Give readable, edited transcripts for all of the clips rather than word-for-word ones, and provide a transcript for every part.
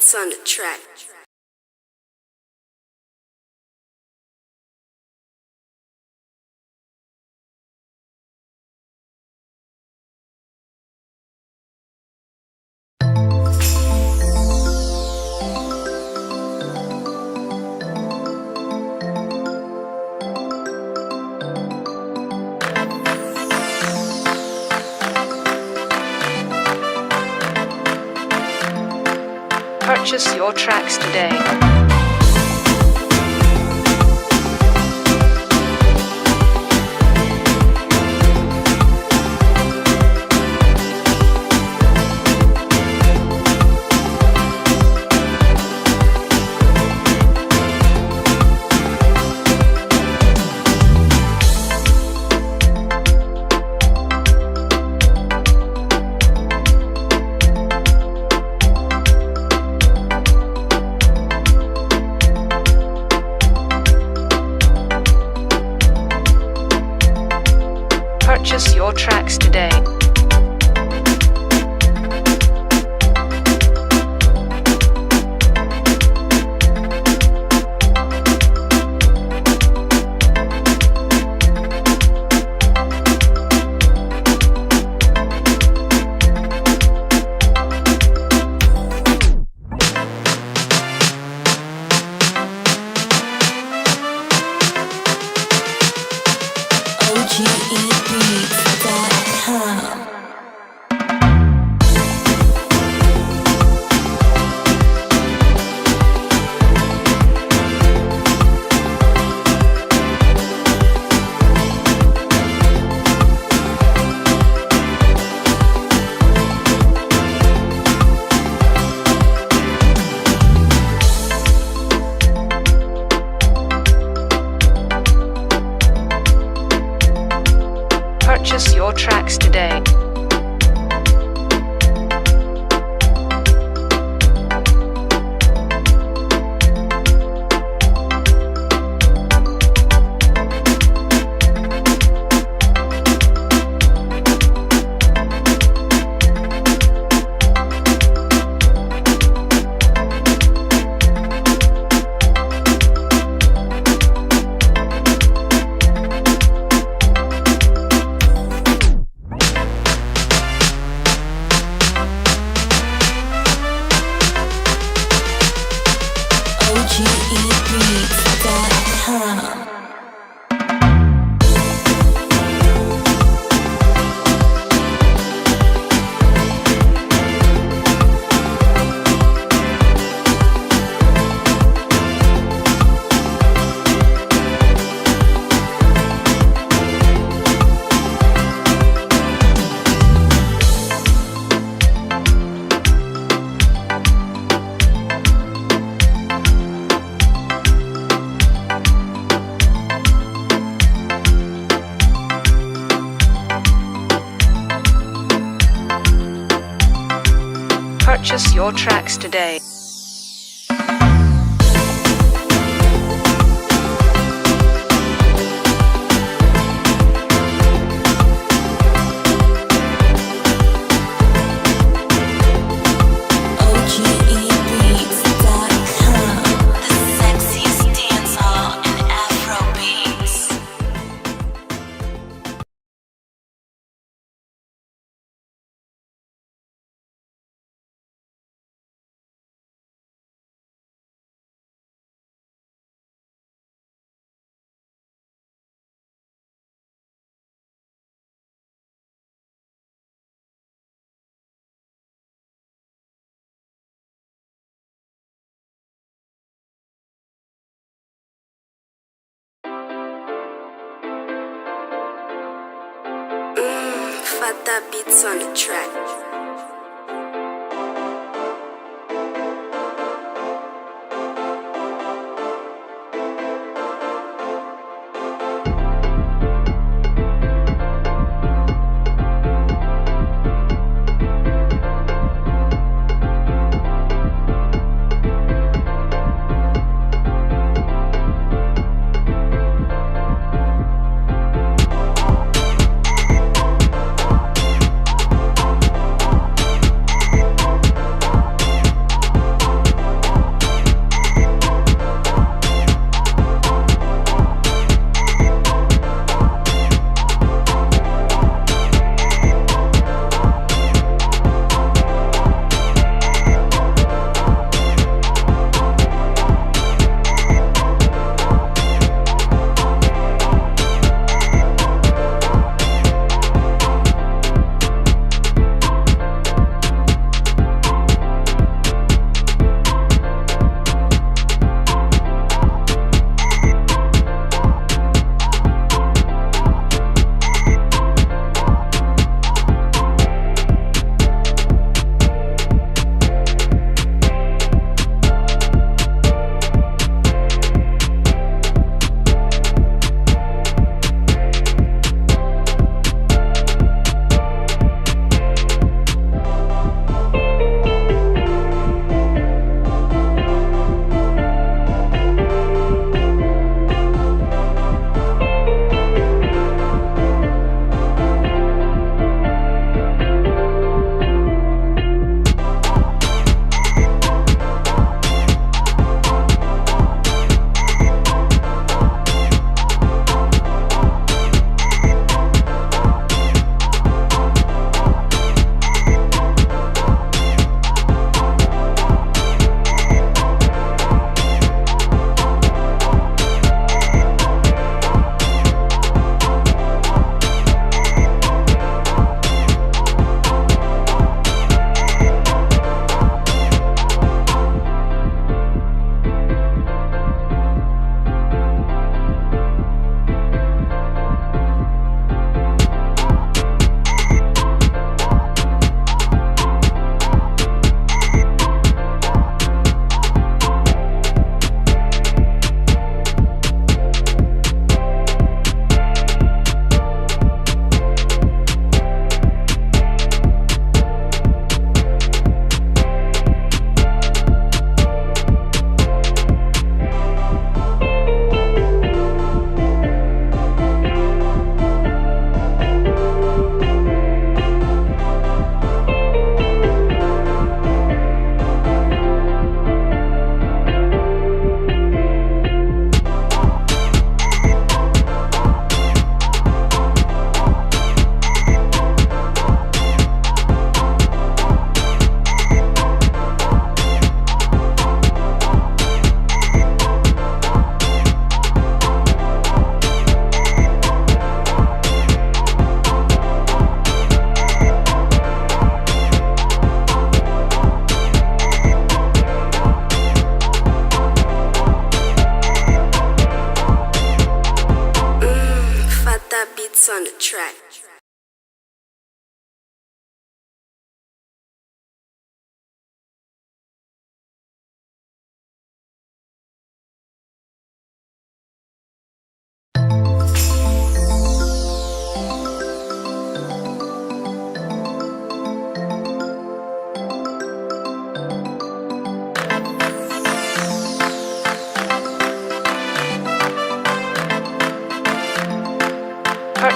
beats on the track. Purchase your tracks today. Purchase your tracks today. Purchase your tracks today. Purchase your tracks today. Fata beats on the track.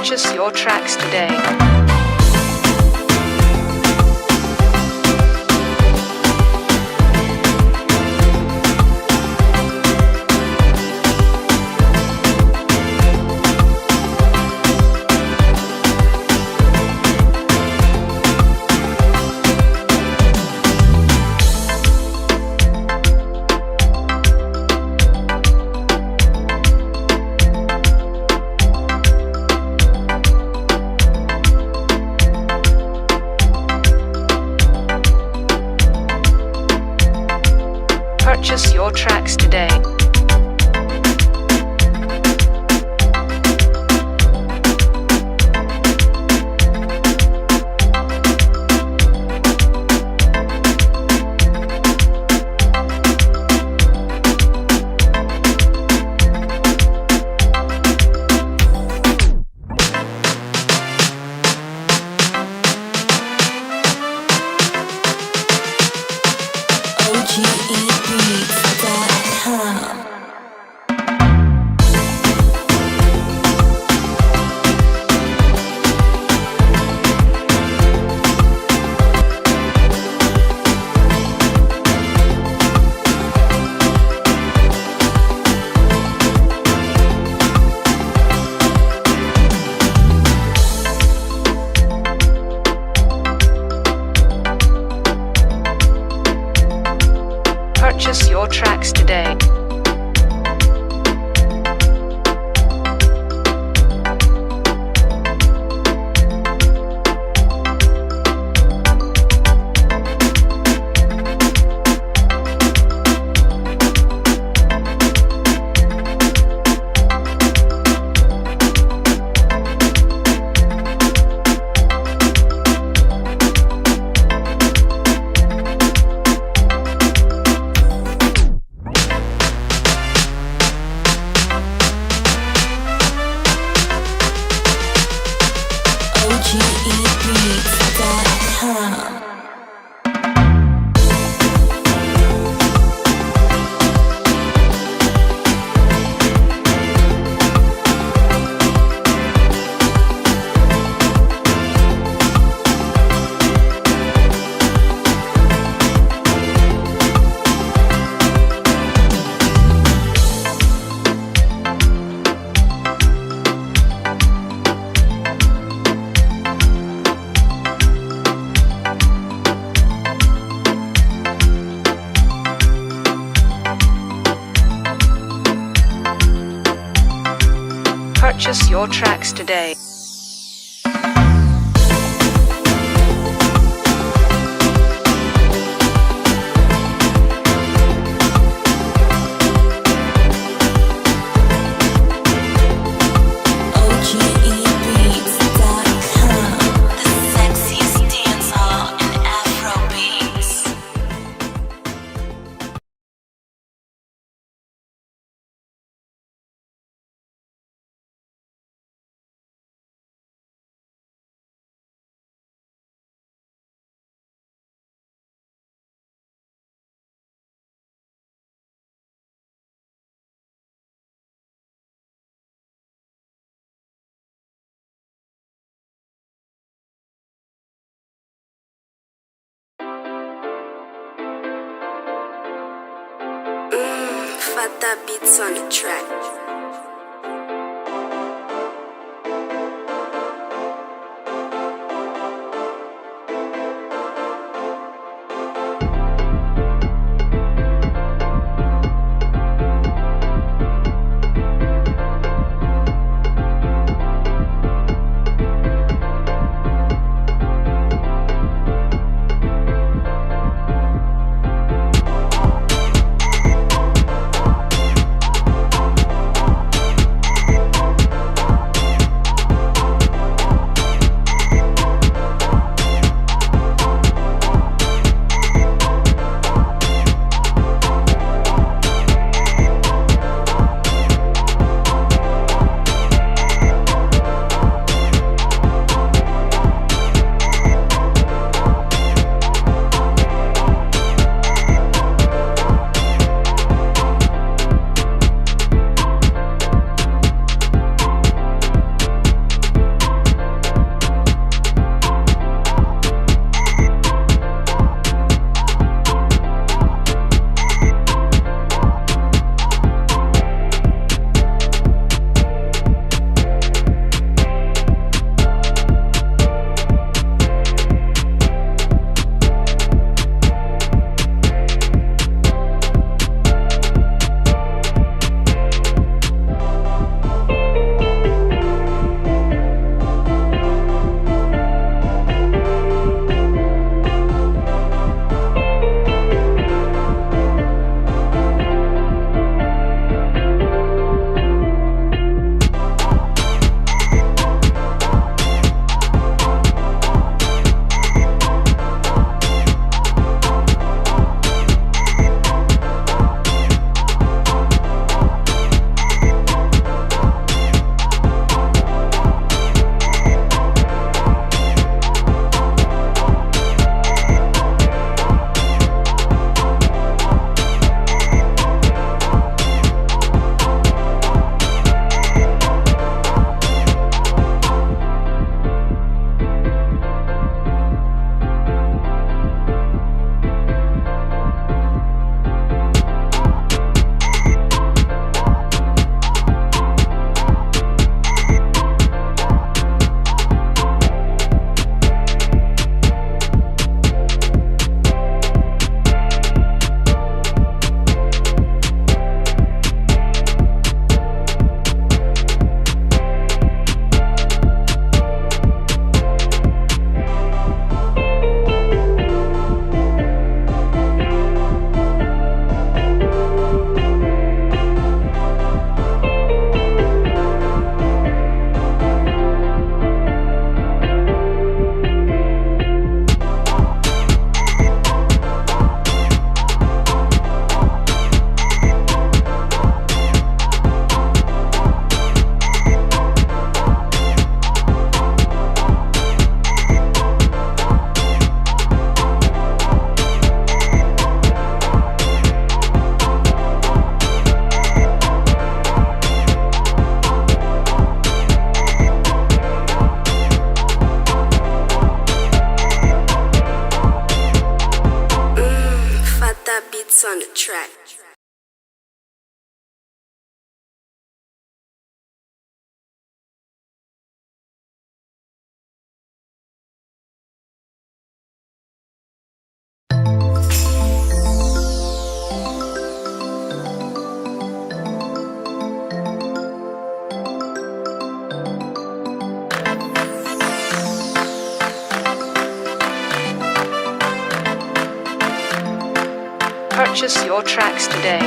Purchase your tracks today. Purchase your tracks today. Purchase your tracks today. Purchase your tracks today. Fata beats on the track. beats on the track. Purchase your tracks today.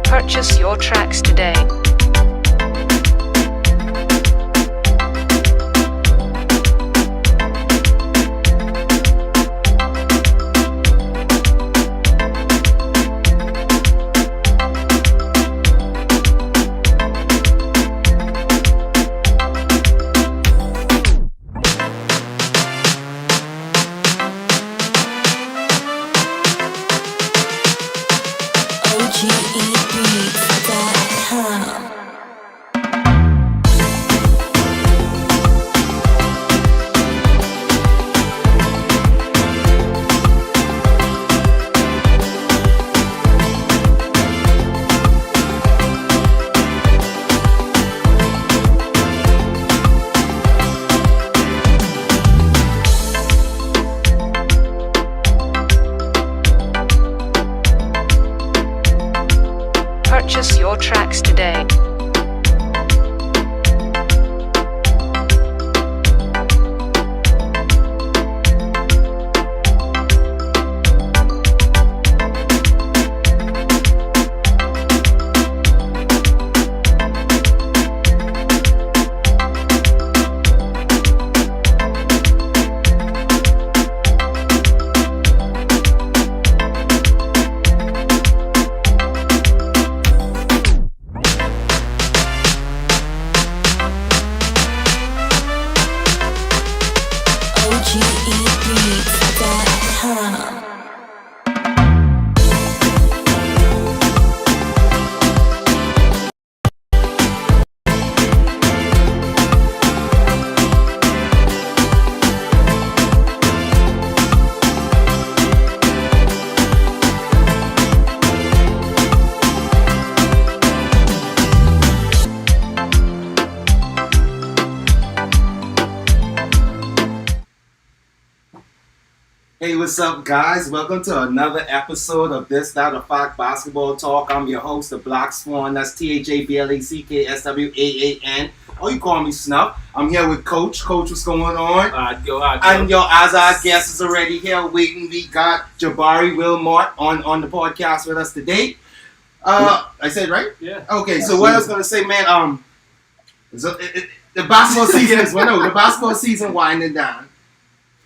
Purchase your tracks today. Purchase your tracks today. Hey, what's up, guys? Welcome to another episode of This That or Fact Basketball Talk. I'm your host, the Black Swan. That's THABLACKSWAAN. Or you call me Snuff. I'm here with Coach. Coach, what's going on? And as our guest is already here waiting, we got Jabari Wilmott on the podcast with us today. I said right? Yeah. Okay, so what I was gonna say, man, the basketball season is the basketball season winding down.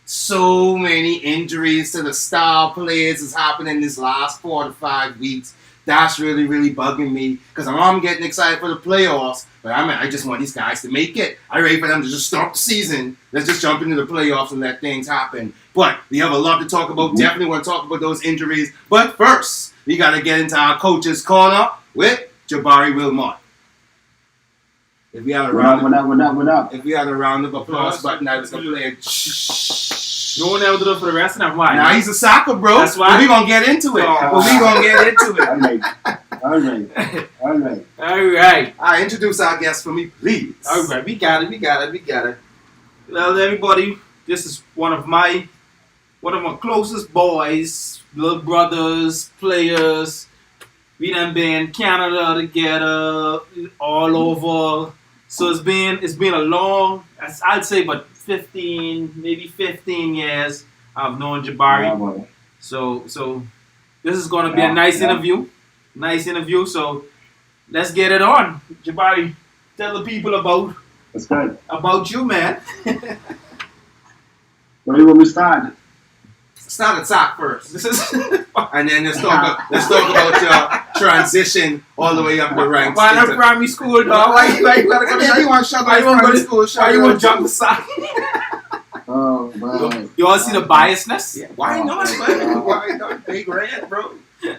So many injuries to the star players is happening this last 4 to 5 weeks. That's really, really bugging me because I'm getting excited for the playoffs, but I just want these guys to make it. I'm ready for them to just start the season. Let's just jump into the playoffs and let things happen. But we have a lot to talk about. Definitely want to talk about those injuries. But first, we got to get into our coach's corner with Jabari Wilmott. If we had a round of applause button, I was going to play it. You won't ever do it for the rest of them. Why? Nah, he's a soccer bro. That's why. But we gonna get into it. All All right. Introduce our guest for me, please. All right. We got it. Well, everybody, this is one of my closest boys, little brothers, players. We done been in Canada together, all over. So it's been a long, I'd say, but 15 years I've known Jabari. Yeah, so this is going to be a nice interview. So let's get it on. Jabari, tell the people about you, man. Where will we start? Start at sock first. And then let's talk about transition all the way up the ranks. Why not primary school, dog? Why you gotta go And then you want to shut why you down want primary to school? Why you want to jump the side? Oh, man. You all see the biasness? Yeah, why not, man? Why not? Big red, bro. Yeah,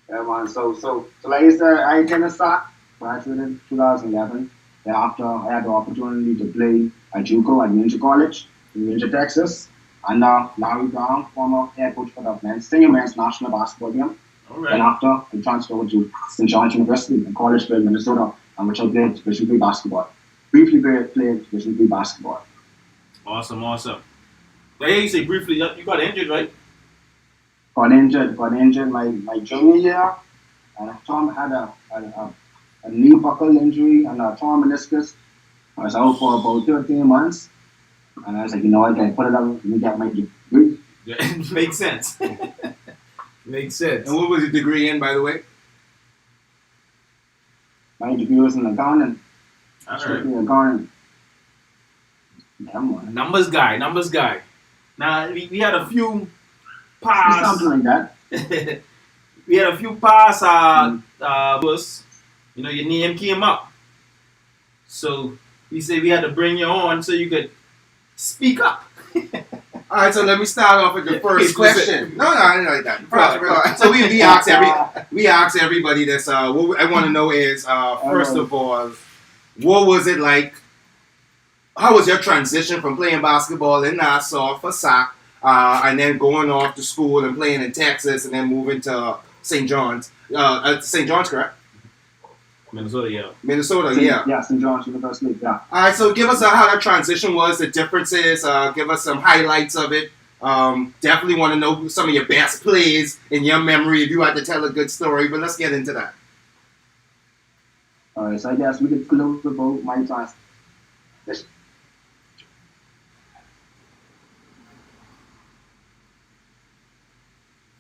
man. So like I said, I attended SAC, graduated in 2011. Thereafter, I had the opportunity to play at JUCO at Ninja College in Ninja, Texas. And Larry Brown, former head coach for the senior men's national basketball team. All Then after, I transferred over to St. John's University in Collegeville, Minnesota, and which I played Division III basketball. Briefly played Division III basketball. Awesome. But yeah, you say briefly, you got injured, right? Got injured my junior year, and Tom had a knee buckle injury and a torn meniscus. I was out for about 13 months, and I was like, you know what, I put it up and get my degree. Makes sense. Makes sense. And what was your degree in, by the way? My degree was in accounting. All right. Strictly accounting. Yeah, man. Numbers guy. Now we had a few pass. Something like that. We had a few pass. Was, you know, your name came up, so we said we had to bring you on so you could speak up. All right, so let me start off with the first question. No, I didn't like that. So we asked everybody this. What I want to know is first of all, what was it like? How was your transition from playing basketball in Nassau for SAC, and then going off to school and playing in Texas, and then moving to St. John's? St. John's, correct? Minnesota, yeah. Minnesota, yeah. Yeah, St. John's University, yeah. All right, so give us how that transition was, the differences. Give us some highlights of it. Definitely want to know some of your best plays in your memory if you had to tell a good story. But let's get into that. All right, so I guess we could close about my transition.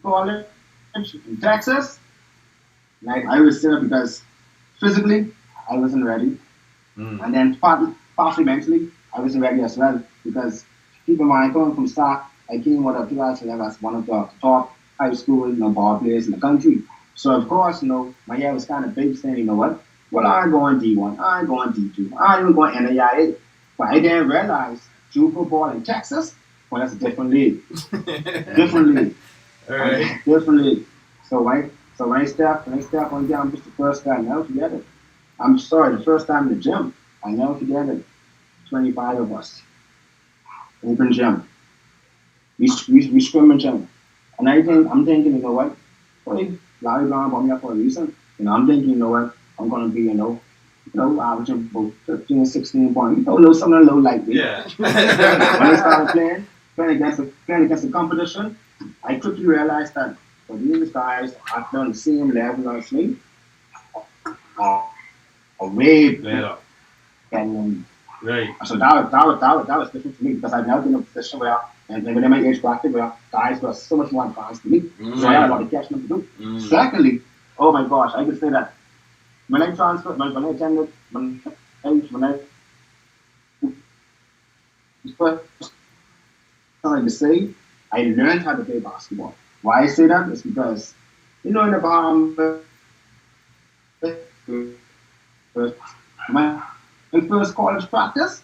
College in Texas. Like I was there because physically I wasn't ready, and then partly mentally I wasn't ready as well because keep in mind coming from SAC, I came with a 2011 as one of the top high school ball players in the country. So of course my head was kind of big saying you know what, well I'm going D1, I'm going D2, I'm even going NAIA, but I didn't realize JUCO ball in Texas, well that's a different league, different league. All right. Different league. So when I step on campus the first time, I never forget it. I'm sorry, the first time in the gym, I never forget it. 25 of us. Open gym. We scrimmage gym. And I'm thinking, you know what? Well, Larry Brown brought me up for a reason. I'm thinking, you know what? I'm gonna be, averaging about 15, 16 points. Something a little like me. Yeah. When I started playing against the competition, I quickly realized that for these guys are on the same level as me, are way better. And right. so that was different for me because I've never been in a position where, and within my age bracket, where guys were so much more advanced than me. So I had a lot of catching up to do. Secondly, oh my gosh, I could say that when I transferred, when I attended, when I first started to say, I learned how to play basketball. Why I say that is because, in the Bahamas, my first college practice,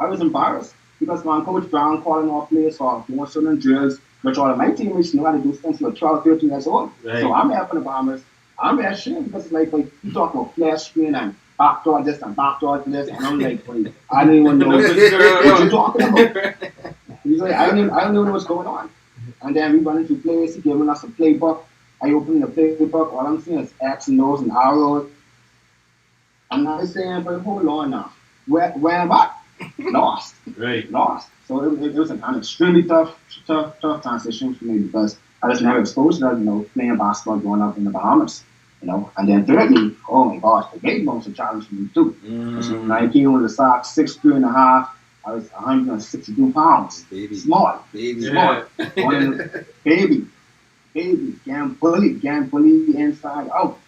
I was embarrassed because my Coach Brown calling off players for motion and drills, which all of my teammates knew how to do since like 12, 13 years old. Right. So I'm there for the Bahamas. I'm very ashamed because it's like you talk about flash screen and backdoor this and backdoor this, and I'm like, wait, I don't even know what you're talking about. He's like, I don't even know what's going on. And then we run into plays, he giving us a playbook. I open the playbook, all I'm seeing is X and O's and arrows. I'm not saying, but hold on now. Where am I? Lost. Right. Lost. So it was an extremely tough transition for me because I was never exposed to playing basketball growing up in the Bahamas. And then thirdly, oh my gosh, the weight was a challenge for me too. So when I came with a SAC 6'3.5", I was 162 pounds. Baby. Small. Baby. Small. Baby. Can't bully inside out.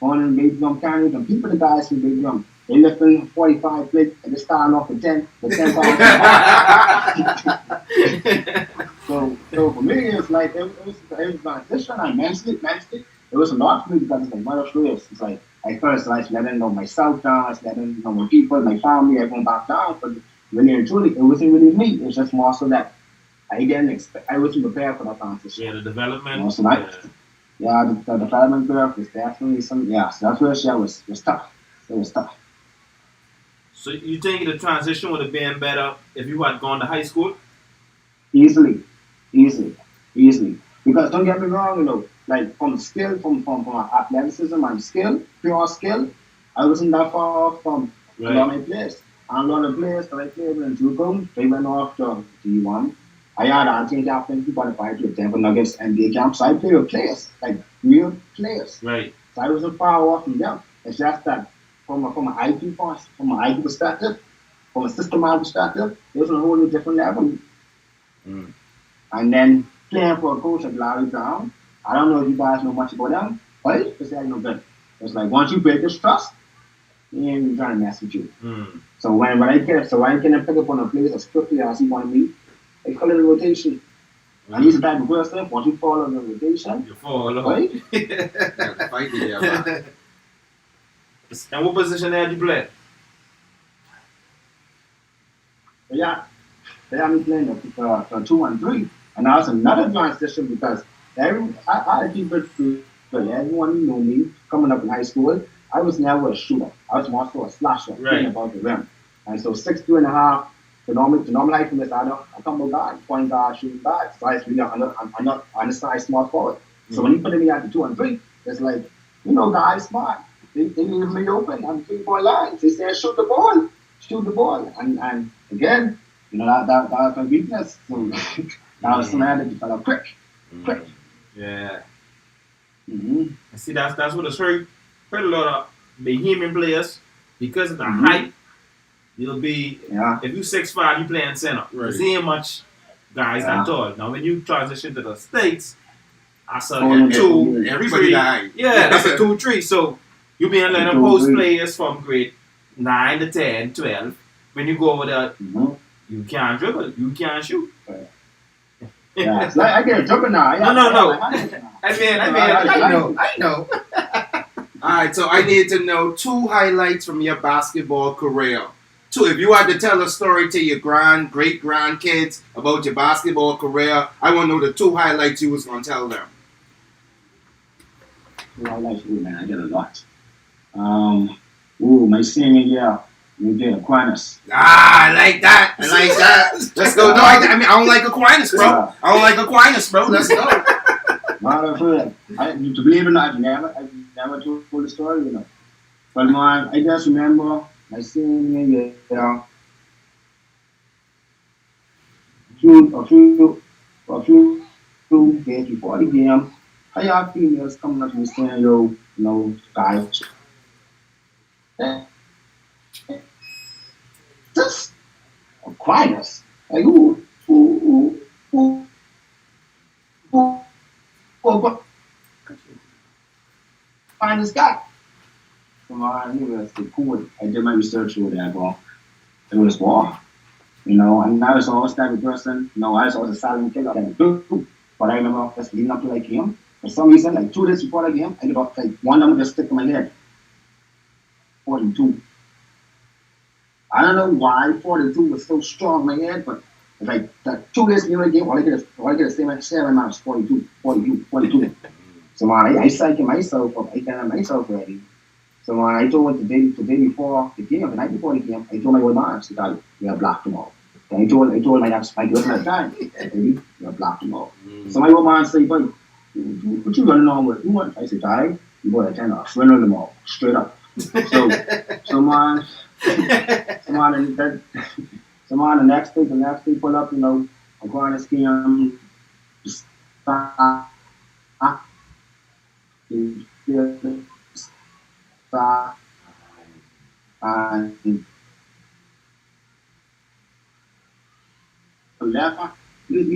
On in baby drum carrying them. People the guys from baby drum. They lifting 45 plates and they're starting off with 10 pounds. So for me, it's like it was transition. I mentally, it was a lot for me because it's like my stress. It's like at first I was letting know myself down, I was letting know my people, my family, everyone back down. But really and truly, it wasn't really me. It was just more so that I didn't expect. I wasn't prepared for that transition. Yeah, the development. So the development curve was definitely some. Yeah, so that first year was tough. It was tough. So you think the transition would have been better if you had gone to high school? Easily, easily, easily. Because don't get me wrong, like from skill, from athleticism and skill, pure skill, I wasn't that far off from a lot of my players. And a lot of players that I played with in JUCO, they went off to D1. I had a team captain who qualified to Denver Nuggets NBA camp, so I played with players, like real players. Right. So I wasn't far off from them. It's just that from an IQ perspective, from a systematic perspective, it was on a wholly different level. Mm. And then playing for a coach like Larry Brown, I don't know if you guys know much about them, but it's like no good. It's like once you break this trust, he ain't even trying to mess with you. Mm. So when I can pick up on a place as quickly as he wanted me, I call it a rotation. And he's the type of person, once you follow the rotation, You follow. right? Yeah, fight the man. And what position had you play? They had me playing for 2 and 3. And that was another transition because I keep it true. Everyone who knew me coming up in high school, I was never a shooter. I was more so a slasher, playing about the rim. And so 6'2.5", the normal height for me is a combo guard, point guard, shooting guard. So I really I'm not undersized small forward. So when he put me at the 2 and 3, it's like, guys smart. They leave me open on 3-point lines. They say shoot the ball. And again, that was my weakness. So that was something that developed quick. Yeah. Mm-hmm. And see, that's what it's hurt a lot of Bahamian players because of the height. You'll be if you 6'5", you playing center. Right. You see much guys that tall. Now when you transition to the States, I saw Oh, 2, Everybody 3. died. Yeah, that's a 2-3. So you being letting them post players from grade 9 to 10, 12. When you go over there, you can't dribble, you can't shoot. Yeah, so I get a jumper now. No. I know. All right, so I need to know 2 highlights from your basketball career. 2, if you had to tell a story to your great grandkids about your basketball career, I want to know the 2 highlights you was gonna tell them. Highlights, man, I get a lot. My senior year, we did Aquinas. I like that. Let's go. No, I don't like Aquinas, bro. Yeah. I don't like Aquinas, bro. Let's go. To believe it or not, I never told the story, But man, I just remember my senior year, a few days before the game, I had females coming up to me saying, guys, just Aquinas. Like, who find this guy? Come on, he was the cool. I did my research over there, bro. It was war. And I was always that type of person. I was always a silent killer. But I remember just leading up to like him. For some reason, like 2 days before the game, I got like one number just stick in my head. 42. I don't know why 42 was so strong in my head, but it's like that 2 days before the game, all I get is seven miles, 42. So man, I psyched myself up. I got myself ready. So man, I told the day before the game, the night before the game, I told my old man, I said, we are blocked tomorrow. Then I told my girlfriend at the time, baby, we are blocked tomorrow. So my old man said, buddy, what you running on with? Who want? I said, you boy, I tell you, swing on them all, straight up. So man, the next day pull up, I'm going to ski and he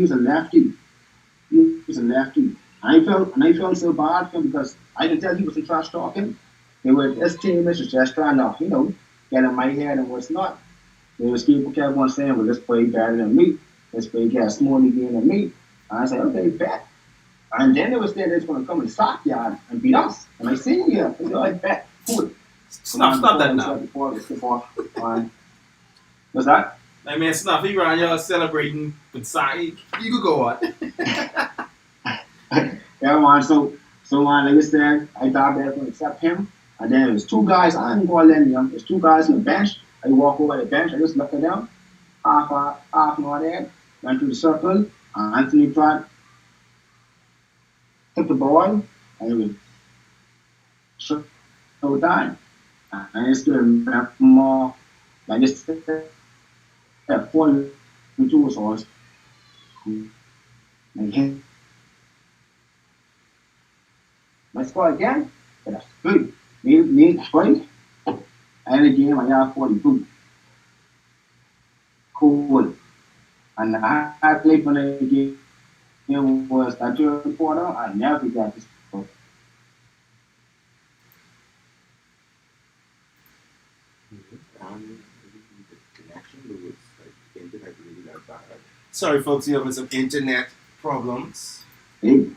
was a lefty. And I felt so bad for him because I could tell he was trash talking. His teammates was just trying to, get in my head and what's not. There was people kept on saying, well, this play better than me. This play got smaller game than me. And I said, okay, bet. And then they were saying they was going to come to the stockyard and beat us. And I seen here. I said, I bet. Cool. Stop that now. Before. What's that? I mean, Snuff, you around here celebrating with soccer. You could go on. Yeah, man. So man, like I said, I thought they were going to accept him. And then there's two guys, I ain't going to lend them. There's two guys on the bench. I walk over the bench, I just look at them. Half an hour there, went through the circle. Anthony Pratt took the ball, and it was short time. And I just remember more, like just that 42 or so. And him. Let's go again. But that's good. Me, straight. And again, I have 42. Cool. And I played for the game. It was that third quarter. I never forgot this. Sorry, folks, you're having some internet problems. Hey.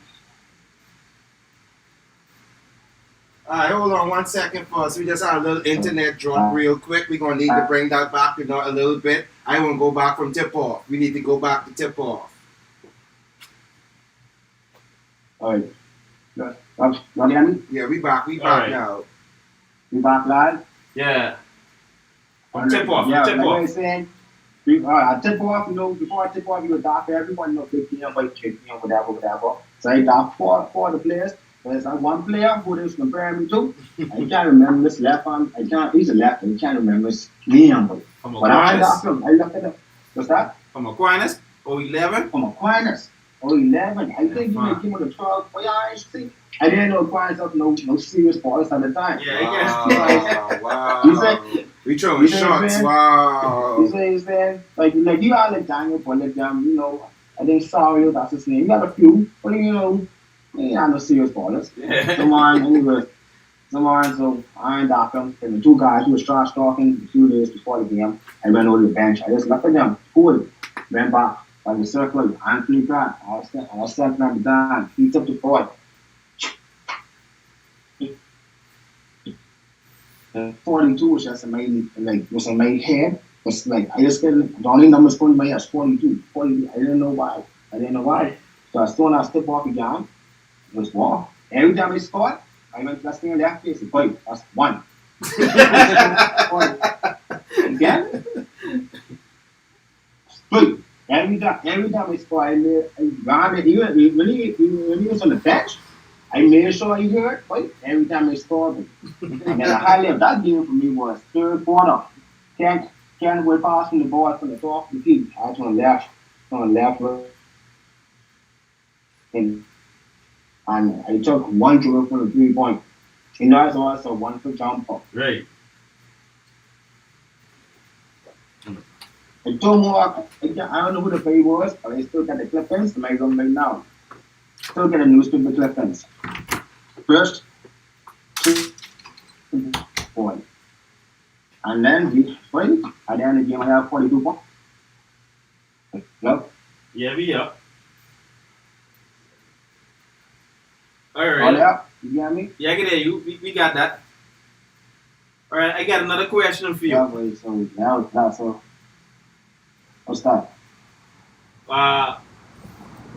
Alright, hold on 1 second first. We just had a little internet drop real quick. We're going to need to bring that back a little bit. I won't go back from tip-off. We need to go back to tip-off. All right. You hear me? Yeah, we back Alright. now. We back live? Yeah. From tip off. Yeah, Tip like I off. was saying, I tip off, before I tip off, you would dock everyone, big PM, white chick, whatever. So I dock four the players. There's one player who they was comparing me to. I can't remember his left arm. He's a left, I can't remember his name. From But I Aquinas. docked him. I looked at him. What's that? From Aquinas. 011. From Aquinas. 11. I think he may give him a 12. Oh, yeah, I see. I didn't know Aquinas up no serious balls at the time. Yeah, I guess. Wow. You say- We throwing you say, shots. man? Wow. He's saying, like you are like Daniel Bullet, I think sorry, that's his name. You got a few, but he ain't no serious ballers. So I ain't docked them. And the two guys who was trash talking a few days before the game, I went over the bench. I just looked at them. Cool. Went back by the circle. Anthony Pratt. I was stepping up down. He took the ball. 42 was just amazing. Was in my head. Was like I just get the only numbers going in my head was 42. 42. I didn't know why. So as soon as I step off again, it was one. Every time I scored, I went to that thing on left face. That's one. Again. Three. Every time I scored, I ran it. Even when he was on the bench, I made sure he heard. Every time I scored. And then the highlight of that game for me was third quarter. Can't go past from the ball from the top of the field. I was on the left. And I took one dribble from the 3-point. It's also one for jumper. Right. And two more, I don't know who the play was, but I still got the clippings, and I go right now. Still get a newspaper clippings. First, 2 points. And then we win. At the end of the game, I have 42 points. Look. Yeah, we up. All Alright. that. You get me? Yeah, I can hear you. We got that. Alright, I got another question for you. Yeah, boy, so that's so. What's that?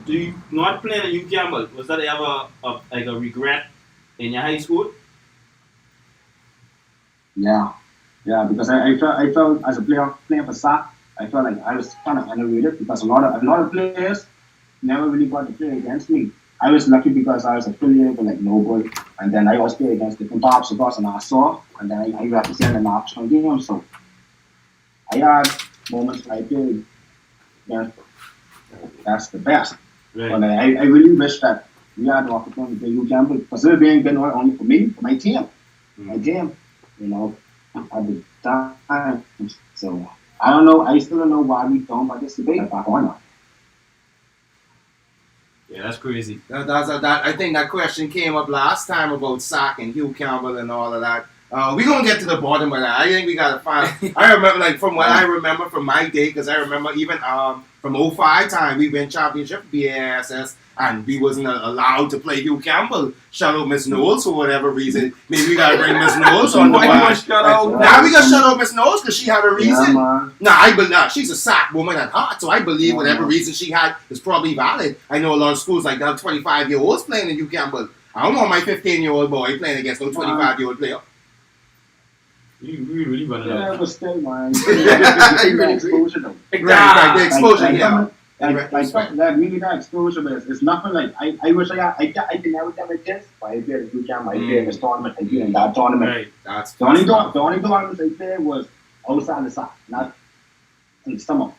Do you not play in youth gamble? Was that ever a regret in your high school? Yeah, because I felt as a player playing for SAC, I felt like I was kind of underrated because a lot of players never really got to play against me. I was lucky because I was affiliated with like Noble, and then I always played against different pops across and I saw, and then I represented an optional game. So I had moments where I played. Yeah, that's the best. Right. But I really wish that we had the opportunity to play youth gamble because it would be good not only for me, for my team. My team, at the time. So I don't know. I still don't know why we don't participate back on that. Yeah, that's crazy. I think that question came up last time about Sack and Hugh Campbell and all of that. We're gonna get to the bottom of that. I think we gotta find. I remember, like, from what I remember from my day, because I remember even from '05 time, we win championship BASS, and we wasn't allowed to play Hugh Campbell. Shout out Miss Knowles for whatever reason. Maybe we gotta bring Miss Knowles on the watch. Now we gotta shut out Miss Knowles because she had a reason. Yeah, I believe she's a sack woman at heart, so I believe whatever reason she had is probably valid. I know a lot of schools like that 25-year-olds playing in Hugh Campbell. I don't want my 15-year-old boy playing against no 25-year-old player. You really running Yeah, up. but still, man. That exposure, though. Right, the exposure, yeah. That really that exposure, but it's nothing like I wish I can never get like this. But I played at Hugh Campbell, I played in this tournament, I played in that tournament. Right. That's The only tournaments I played was outside the summer, not in the summer.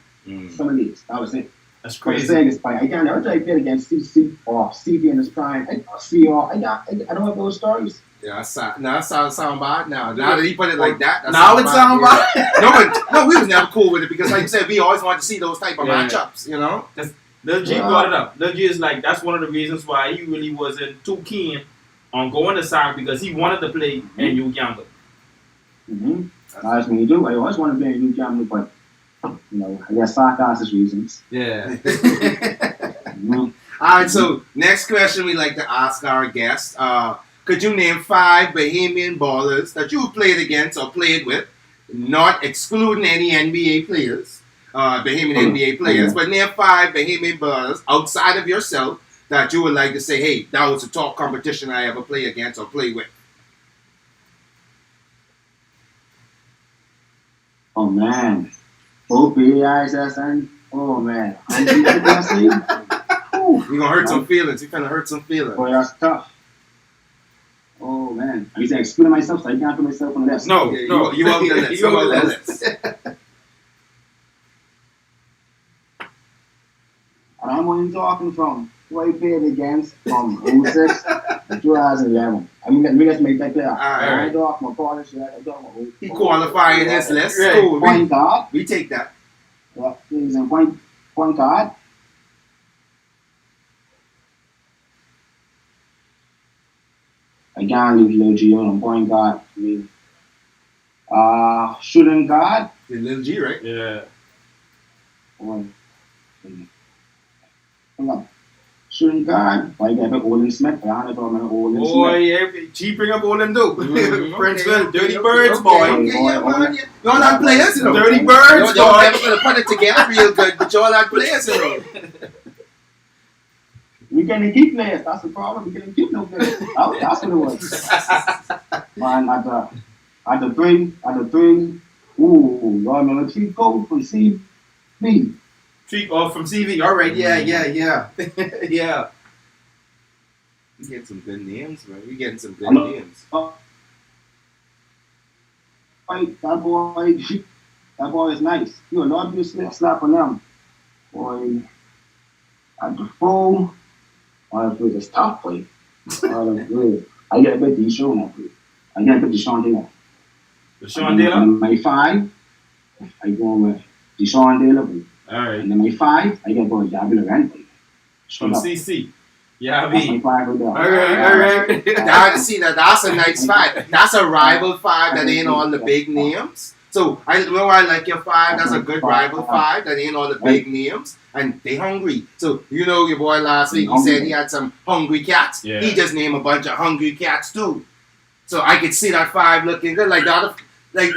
Summer leagues. That was it. That's But the crazy. thing is, I can't never try to play against CC or CV in his prime. I don't have those stories. Yeah, that sound bad now. Now that he put it like that, Now it sound bad. Yeah. No, we was never cool with it because, like you said, we always wanted to see those type of Yeah. matchups, you know? Lil G brought it up. Lil G is like, that's one of the reasons why he really wasn't too keen on going to SAC because he wanted to play in Hugh Campbell. That's what you do. I always want to play in Hugh Campbell, but I guess sarcastic reasons. Yeah. All right, so next question we like to ask our guests. Could you name 5 Bahamian ballers that you played against or played with, not excluding any NBA players, Bahamian NBA players, but name 5 Bahamian ballers outside of yourself that you would like to say, hey, that was the top competition I ever played against or played with? Oh man, both BISS and oh man, you're gonna hurt some feelings. You're gonna hurt some feelings. Boy, that's tough. Oh man, I say excluding myself, so I can't put myself on the list. No, Yeah, no. you off the list. You You off off the the list. list. And I'm only talking from who I played against from 06 to 2011. I mean, let's make that clear. I don't talk my college. I don't. He qualifying his list. Right. Cool. Point guard. We take that. Yeah, he's in point guard. I can't leave Lil G on point guard. Shooting guard. The Lil G, right? Yeah. Shooting guard. I got the Olin Smith. I don't know Olin Boy, Smith. yeah, G bring up all them do. Princeton, Okay, Dirty okay, Birds, okay, boy. Yeah, man. Yeah. Y'all not players, you know. Dirty Birds, Y'all boy. never gonna put it together real good, but y'all not players, you know. We can't keep players. That's the problem. We can't keep no players. That's what it was. Man, at the three. Ooh, y'all know the cheat code from CV. Treat off from CV. All right, yeah. Yeah. We getting some good names, man. We getting some good names. That boy is nice. You will not be slap on them. Boy, at the phone, I play the stop play. I get a bit of Sean that play. I get a bit of Sean Taylor. Deshaun Taylor? My 5, I go with Deshaun Taylor. All right. And then my 5, I get going Jabari Wilmott. From CC. Yeah, That's my me. 5 right there. All right. Now, see, that's a nice 5. That's a rival 5 that ain't all the big names. So, I like your 5. That's a good rival 5 that ain't all the big names. And they hungry. So, you know your boy last week, he said he had some hungry cats. Yeah. He just named a bunch of hungry cats too. So, I could see that 5 looking good. Like a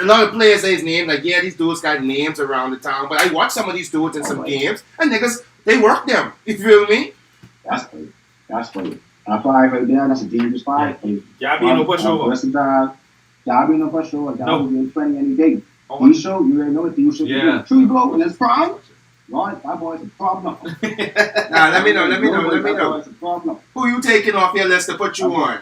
lot of players say his name, like, yeah, these dudes got names around the town. But I watch some of these dudes in some games, and niggas, they work them. You feel me? That's great. That 5 right there, that's a dangerous 5. Y'all be no pushover. Y'all be no pushover. Y'all No. be 20 any day. Oh, You show, you already know what you should be Yeah. doing. True blow in his prime. Right, that boy's a problem. Now, let me know. That boy's a problem. Who you taking off your list to put you on?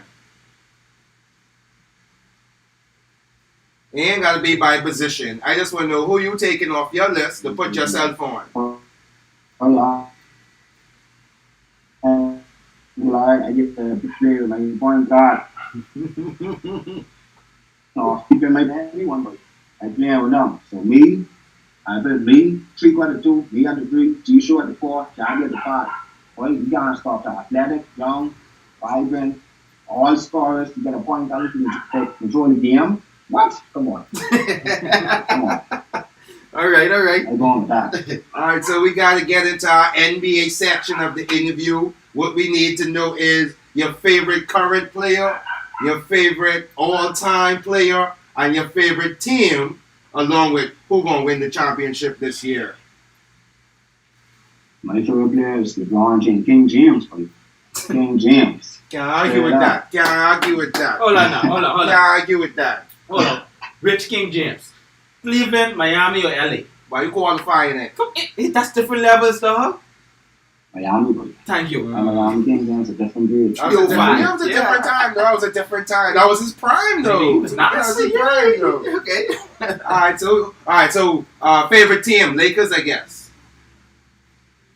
It ain't gotta be by position. I just wanna know who you taking off your list to put yourself on. Oh, yeah. I get the big player, my point guard. No, keeping my anyone, but I play with them. So I put me, 3 at the 2, me at the 3, G-Show at the 4, Jabby at the 5. Well, you gotta stop that. Athletic, young, vibrant, all scorers to get a point out to control the game. What? Come on. Come on. All right. I'm going with that. All right, so we got to get into our NBA section of the interview. What we need to know is your favorite current player, your favorite all-time player, and your favorite team, along with who going to win the championship this year. My favorite player is LeBron James. King James, buddy. King James. Can't argue with that. Can't argue with that. Hold on now. Hold on. Can't argue with that. Hold on. Rich King James. Cleveland, Miami, or LA? Why you qualifying it? That's different levels, dog. Miami, buddy. Thank you. Miami King James is a different dude. That was a different time. That was a different time. That was his prime, though. He was not. That was his prime, though. Okay. All right. So, favorite team, Lakers, I guess.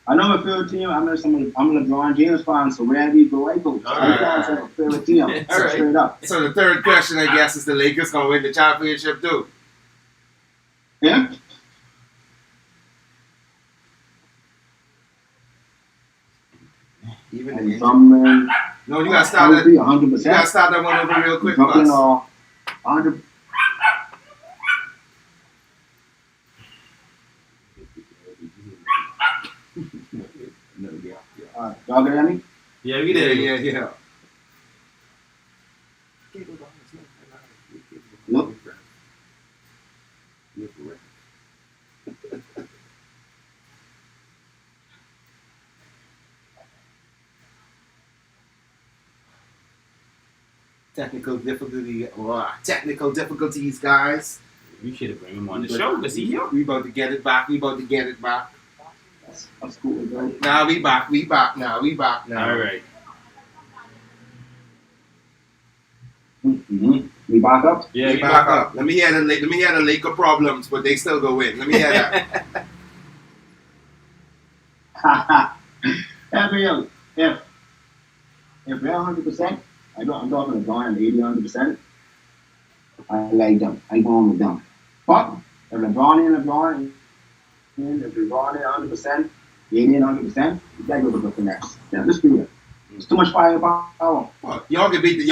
I know my favorite team. I'm a LeBron James fan, so wherever you go, I go. That's my favorite team. All right. Straight up. So the third question, I guess, is the Lakers gonna win the championship too? Yeah. Even And the some no, you gotta start that. 100%. You gotta start that one over real quick, Brooklyn first. or 100. Y'all get any? Yeah, we did. Yeah. Look. Technical difficulties, guys. We should have bring him on the show because he here. We about to get it back. That's cool, bro. Now we back now. All right. Mm-hmm. We back up. Yeah, we back up. Let me hear the Laker problems, but they still go in. Let me hear that. If they're 100%, I'm talking LeBron and 80-100%. I like them. I go on with them. But if LeBron and if LeBron and 100%, 80-100%, you gotta go with the Brooklyn Nets. Yeah, let's do it. It's too much firepower. What? Y'all can beat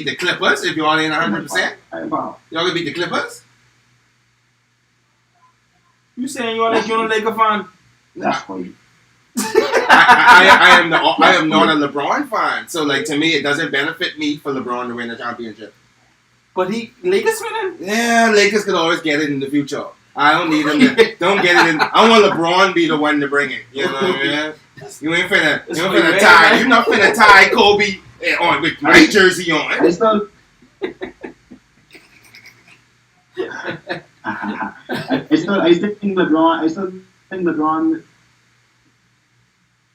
the Clippers if y'all ain't 100%. Firepower. Y'all can beat the Clippers. You saying you're like you're a Laker fan? That's funny. I am not a LeBron fan, so like to me it doesn't benefit me for LeBron to win the championship. But Lakers winning? Yeah, Lakers could always get it in the future. I don't need them to don't get it in. I want LeBron be the one to bring it. You know what I mean? You ain't finna tie. You're not finna tie Kobe on with my jersey on. I still think LeBron.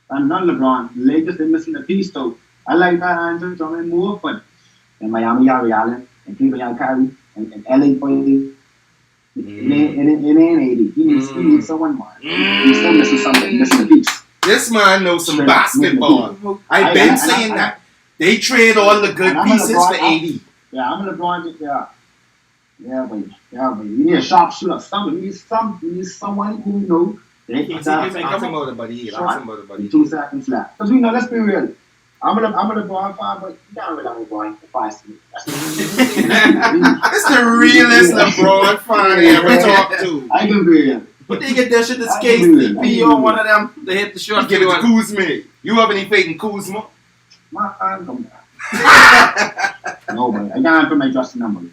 I'm not LeBron. The Lakers, they're missing the piece, though. I like that Andrew Drummond move, but in Miami, you have Ray Allen, and Cleveland, you have Kyrie, and LA, it ain't 80. He needs someone more. He's still missing something, missing the piece. This man knows some basketball. I've been saying that. They trade all the good pieces for 80. Yeah, I'm a LeBron. Yeah, but you need a sharp shooter. You need someone who knows. Lots of motor, buddy. 2 seconds left. Because let's be real. I'm a LeBron fan, but you can't really LeBron for 5 seconds. It's the realest LeBron fan I ever talked to. I can be real. But they get their shit to skate. Be on one of them. They hit the shot. Give it to Kuzma. You have any faith in Kuzma? My fan come back. No, but I can't put my trust in them.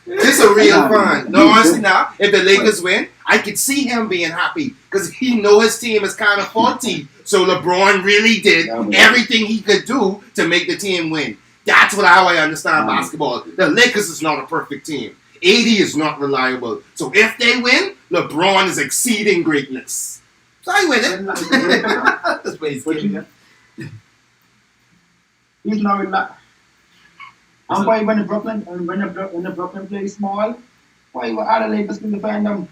This is a real fan. No, honestly now, if the Lakers win, I could see him being happy because he knows his team is kind of faulty. So LeBron really did everything he could do to make the team win. That's how I understand basketball. The Lakers is not a perfect team. 80 is not reliable. So if they win, LeBron is exceeding greatness. So I win it. That's what he's getting. He's not relaxed. I'm why when the Brooklyn plays small, why other Lakers can defend them?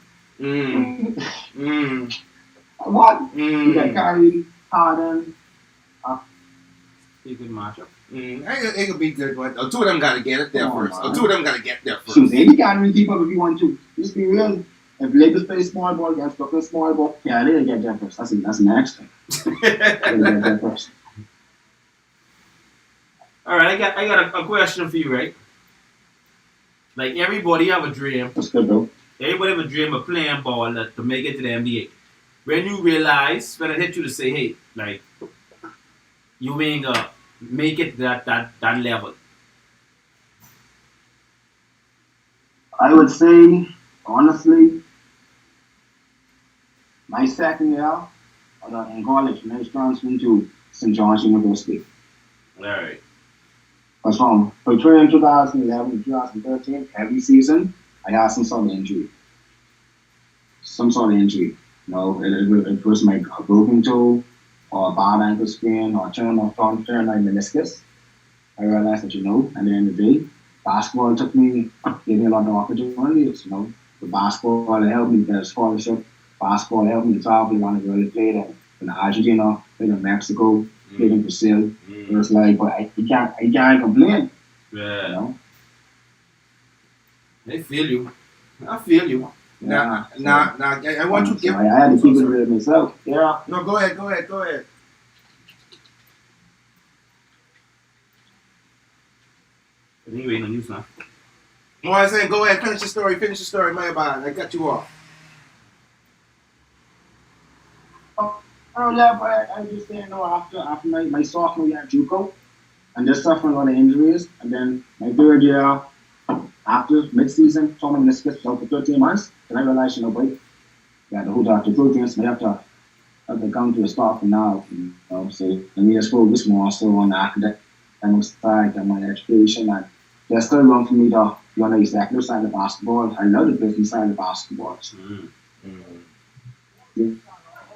What? You got Kyrie, Harden. Be a good matchup. It could be good, but two of them got to get it there first. Man. Two of them got to get there first. So they can't really keep up if you want to. Just be real. If Lakers play small ball against Brooklyn small ball, yeah, they'll get there first. That's the next thing. They'll get there first. All right, I got a question for you, right? Like everybody have a dream. That's good, bro. Everybody have a dream of playing ball to make it to the NBA. When you realize, when it hit you to say, hey, like you ain't gonna make it to that level. I would say, honestly, my second year in college, when I was transferring to St. John's University. All right. Because from between 2011 and 2013, every season, I had some sort of injury. Some sort of injury. You know, it was my broken toe, or a bad ankle sprain, or turn my meniscus. I realized that, you know, at the end of the day, basketball gave me a lot of opportunities, you know. The basketball helped me get a scholarship. Basketball helped me to travel around the world. I played in Argentina, played in Mexico, played in Brazil. It was like, but I can't complain. Yeah. You know? I feel you. I feel you. Now, I want you to give. I had to keep it real myself. Yeah. No, go ahead. Anyway, no news now. No, I was saying, go ahead, finish the story, my bad. I cut you off. Oh yeah, but I just saying, no, after my sophomore year at JUCO, and just suffering a lot of injuries, and then my third year, after mid-season, torn my meniscus out for 13 months, then I realized, you know, boy, yeah, the whole doctor proteins, we have to come to a stop for now, you know, so let me just focus more so on the academic side and my education, and there's still room for me to be on the executive side of basketball. I love the business side of basketball. So, you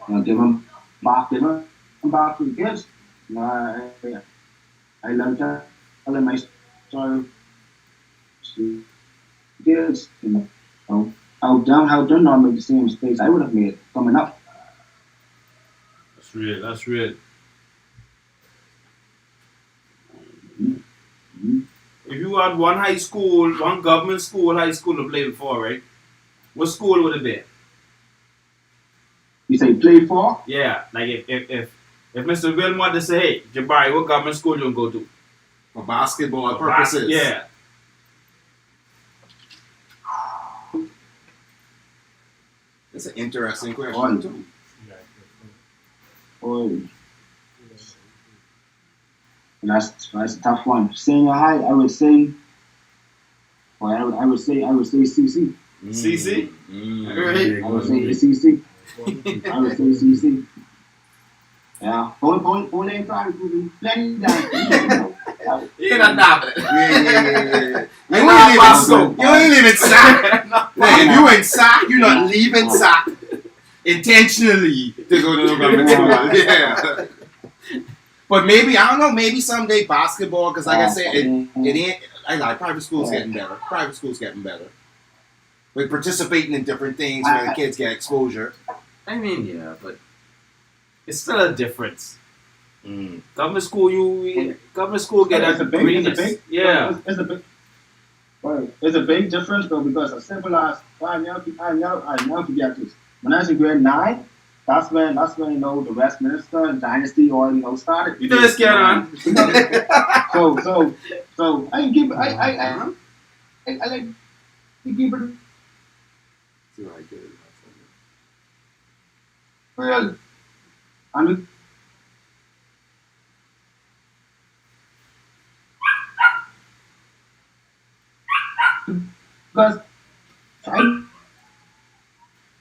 know, give them back to the kids. You know, I love telling my story to kids, you know, how done not make the same mistakes I would have made coming up. That's real. If you had one government school, high school to play before, right? What school would it be? You say play for? Yeah, like if Mr. Wilmott to say, hey, Jabari, what government school you gonna go to? For basketball purposes. Yeah. That's an interesting question, too. Boy. That's a tough one. Senior high, I would say CC. CC? I would say CC. I would say CC. Yeah. Phone ain't trying to plenty down. You're not dominant. Yeah. You ain't leaving SAC. If you in SAC, you're not leaving SAC intentionally to go to the government school. Yeah. But maybe, I don't know, maybe someday basketball, because like I said, it ain't, I like private schools getting better. We're participating in different things where the kids get exposure. I mean, yeah, but it's still a difference. Government school get that greenness. Yeah. It's a big difference though, because as simple as I never forget this. When I was in grade 9, that's when you know the Westminster dynasty or started. You know it's going on. So I keep it. I like to keep it real. Because I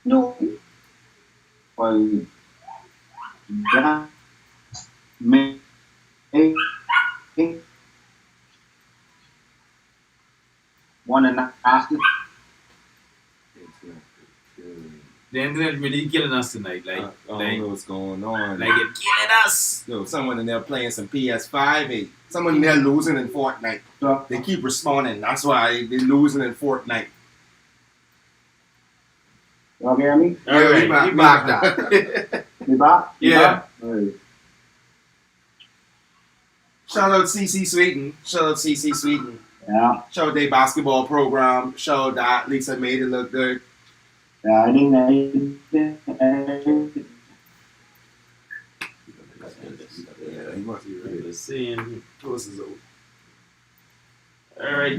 know that may one and a half. The internet really killing us tonight. I don't know what's going on. Like it's killing us. Yo, someone in there playing some PS5. Someone in there losing in Fortnite. They keep responding. That's why they're losing in Fortnite. Y'all hear me? Yeah, we back now. We back? Yeah. Right. Shout out CC Sweden. Yeah. Shout out their basketball program. Shout out the athletes that made it look good. Yeah, I think Yeah, he must be ready. Let's see. Close is over. All right.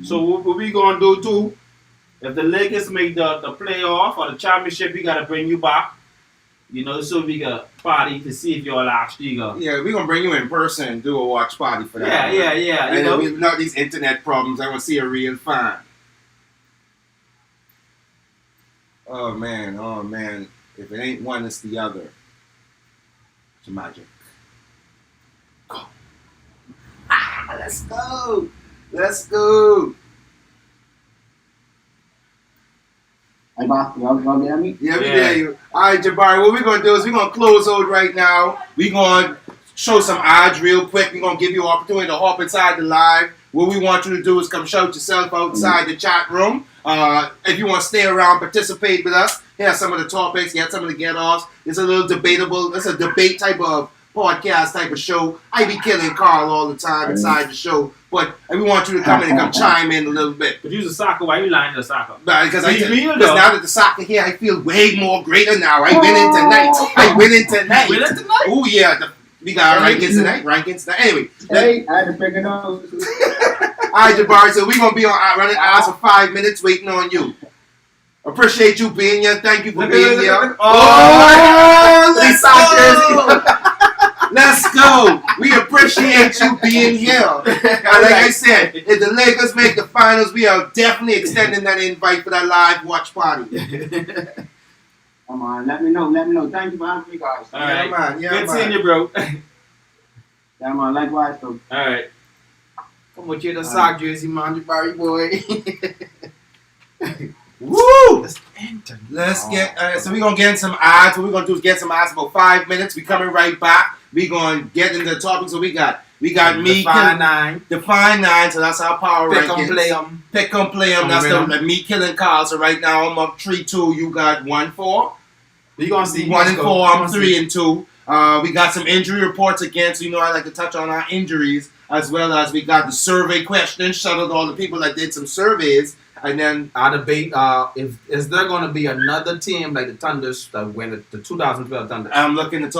So what we gonna do too? If the Lakers make the playoff or the championship, we gotta bring you back. You know, so we got party to see if y'all actually go. Yeah, we're gonna bring you in person and do a watch party for that. Yeah. And You know, without these internet problems, I want to see a real fan. Oh man. If it ain't one, it's the other. It's magic. Go. Let's go. Let's go. I got y'all get me? Yeah, we hear you. All right, Jabari, what we're going to do is we're going to close out right now. We're going to show some odds real quick. We're going to give you an opportunity to hop inside the live. What we want you to do is come shout yourself outside the chat room. If you want to stay around, participate with us. Here's some of the topics. Here's some of the get-offs. It's a little debatable. It's a debate type of podcast type of show. I be killing Carl all the time inside the show. But we want you to come in and come chime in a little bit. but you's a soccer. Why you lying to the soccer? Because Real now though. that the soccer here, I feel way more greater now. I win in tonight. Win it tonight? Oh yeah, we got our rankings tonight. Anyway, Hey, I had to figure it out. all right, Jabari. So we're gonna be on running hours for 5 minutes waiting on you. Appreciate you being here. Thank you for being here. Oh, let's go. Let's go. We appreciate you being here. And like I said, if the Lakers make the finals, we are definitely extending that invite for that live watch party. Come on, let me know. Thank you for having me, guys. All right. Yeah, man. Yeah, Good man. seeing you, bro. Yeah, man, likewise, though. All right. Come with you the sock jersey, man, Jabari boy. Woo! Let's enter. Let's get. So we're gonna get in some odds. What we're gonna do is get some odds about 5 minutes. We coming right back. We gonna get into the topics. So we got me. Define 9. Define 9. So that's our power Pick rankings. 'em, play 'em. Pick 'em, play 'em. That's the me killing Carl. So right now I'm up 3-2. You got 1-4. We gonna see. 1-4. I'm 3-2. We got some injury reports again. So you know I like to touch on our injuries as well as we got the survey questions. Shout out to all the people that did some surveys. And then Our debate, is there going to be another team like the Thunders that win the 2012 Thunder? I'm looking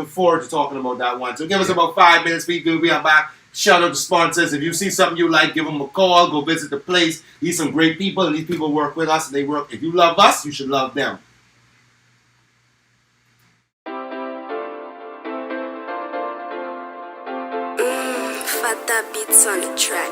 forward to talking about that one. So give us about 5 minutes. We are back. Shout out to sponsors. If you see something you like, give them a call. Go visit the place. These some great people, and these people work with us. And they work. If you love us, you should love them. Fata beats on the track.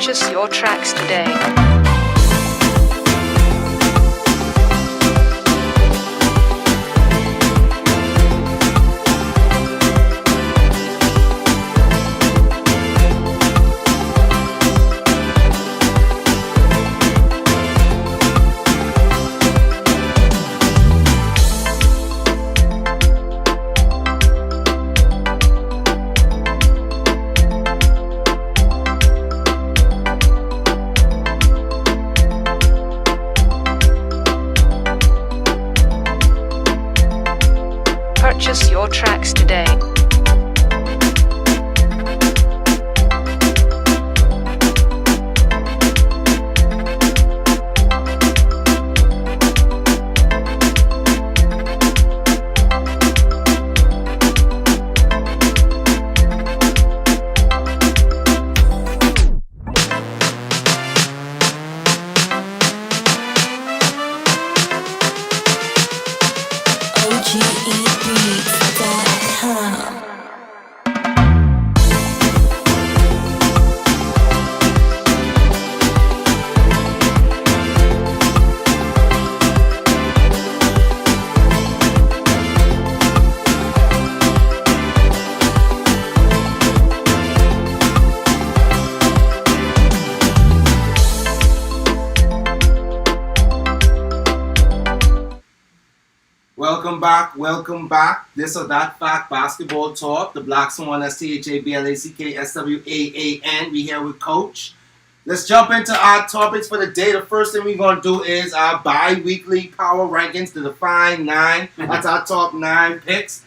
Purchase your tracks today. Purchase your tracks today. Welcome back. This or That Fact Basketball Talk. The Black Swan, STHABLACKSWAAN. We here with Coach. Let's jump into our topics for the day. The first thing we're going to do is our bi-weekly power rankings to the Fine 9. That's our top 9 picks.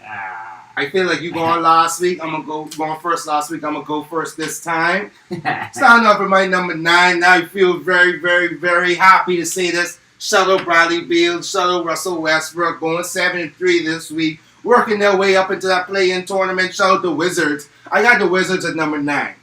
I feel like you going last week. I'm going first last week. I'm going to go first this time. Starting off with my number 9. Now I feel very, very, very happy to say this. Shout out Bradley Beal, shout out Russell Westbrook, going 7-3 this week, working their way up into that play-in tournament. Shout out the Wizards. I got the Wizards at number 9.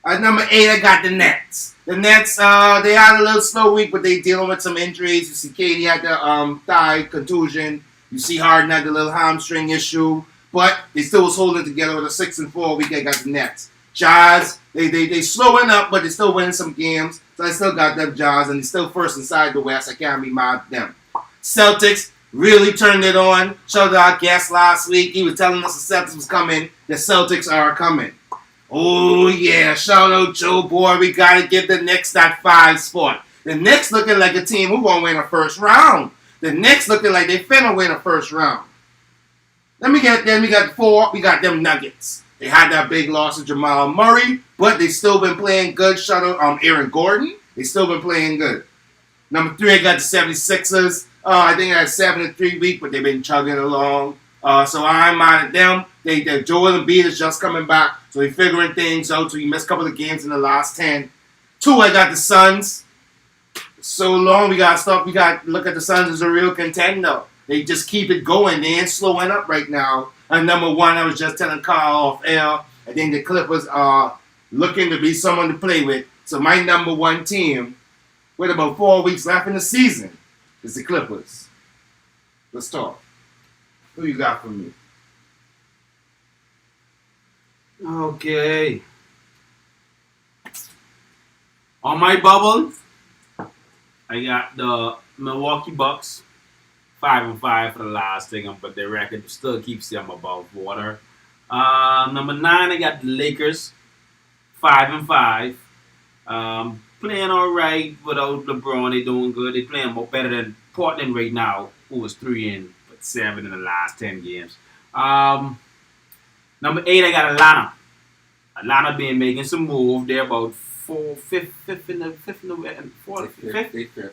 At number 8, I got the Nets. The Nets, they had a little slow week, but they dealing with some injuries. You see Katie had the thigh contusion. You see Harden had the little hamstring issue. But they still was holding together with a 6-4 week. I got the Nets. Jazz, they slowing up, but they still winning some games. So I still got them Jazz, and they're still first inside the West. I can't be mad at them. Celtics really turned it on. Shout out our guest last week. He was telling us the Celtics was coming. The Celtics are coming. Oh, yeah. Shout out Joe Boy. We got to give the Knicks that 5 spot. The Knicks looking like a team who going to win a first round. The Knicks looking like they finna win a first round. Then we got 4. We got them Nuggets. They had that big loss to Jamal Murray, but they still been playing good. Shout out Aaron Gordon. They still been playing good. Number 3, I got the 76ers. I think I had 7-3 week, but they've been chugging along. So I'm mad at them. Joel Embiid is just coming back, so they're figuring things out. So he missed a couple of games in the last 10. 2, I got the Suns. So long, we got to stop. We got to look at the Suns as a real contender. They just keep it going. They ain't slowing up right now. And number 1, I was just telling Carl off air. I think the Clippers are looking to be someone to play with. So my number 1 team, with about 4 weeks left in the season, is the Clippers. Let's talk. Who you got for me? Okay. On my bubble, I got the Milwaukee Bucks. 5-5 for the last thing, but their record still keeps them above water. Number 9, I got the Lakers. 5-5. Playing all right without LeBron. They doing good. They playing more better than Portland right now, who was 3-7 in the last 10 games. Number 8, I got Atlanta. Atlanta been making some move. They're about fifth in the fourth.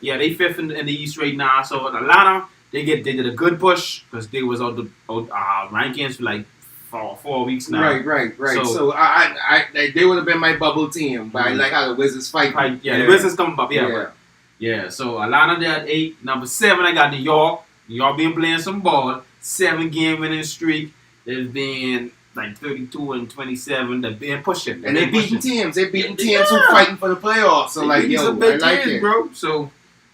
Yeah, they 5th in the East right now. So Atlanta, they did a good push because they was out rankings for like 4 weeks now. Right. So they would have been my bubble team, but I like how the Wizards fight. The Wizards coming up. Yeah. So Atlanta they're at 8. Number 7, I got New York. New York been playing some ball. 7-game winning streak. They've been like 32-27. They've been pushing. And they're beating teams. They're beating teams who fighting for the playoffs. So I like it, bro. So,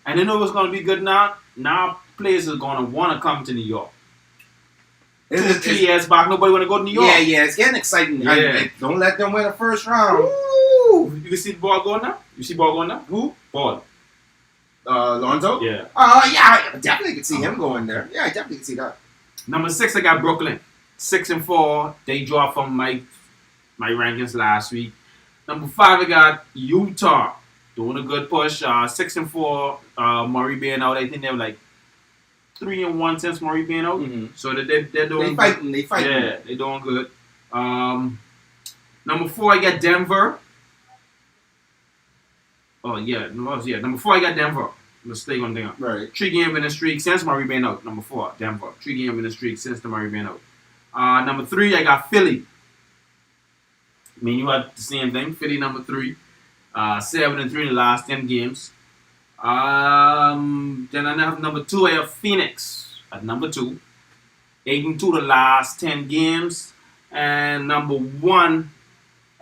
and they know it's going to be good now. Now players are going to want to come to New York. 2-3 years back, nobody want to go to New York. Yeah, it's getting exciting. Don't let them win the first round. Woo! You can see the ball going now? You see ball going now? Who? Ball. Lonzo? Yeah. Yeah, I definitely could see him going there. Yeah, I definitely could see that. Number 6, I got Brooklyn. 6-4. They dropped from my rankings last week. Number 5, I got Utah. Doing a good push. 6-4. Murray being out. I think they were like 3-1 since Murray being out. Mm-hmm. So they're doing They fighting. Yeah, they're doing good. Number 4, I got Denver. Oh yeah, Number 4, I got Denver. Let's stay on there. Right. 3-game winning streak since Murray being out. Number 4, Denver. 3-game winning streak since the Murray being out. Number 3, I got Philly. I mean, you had the same thing. Philly number 3. 7-3 in the last 10 games. Then I have number 2, I have Phoenix at number 2. 8-2 the last 10 games. And number 1,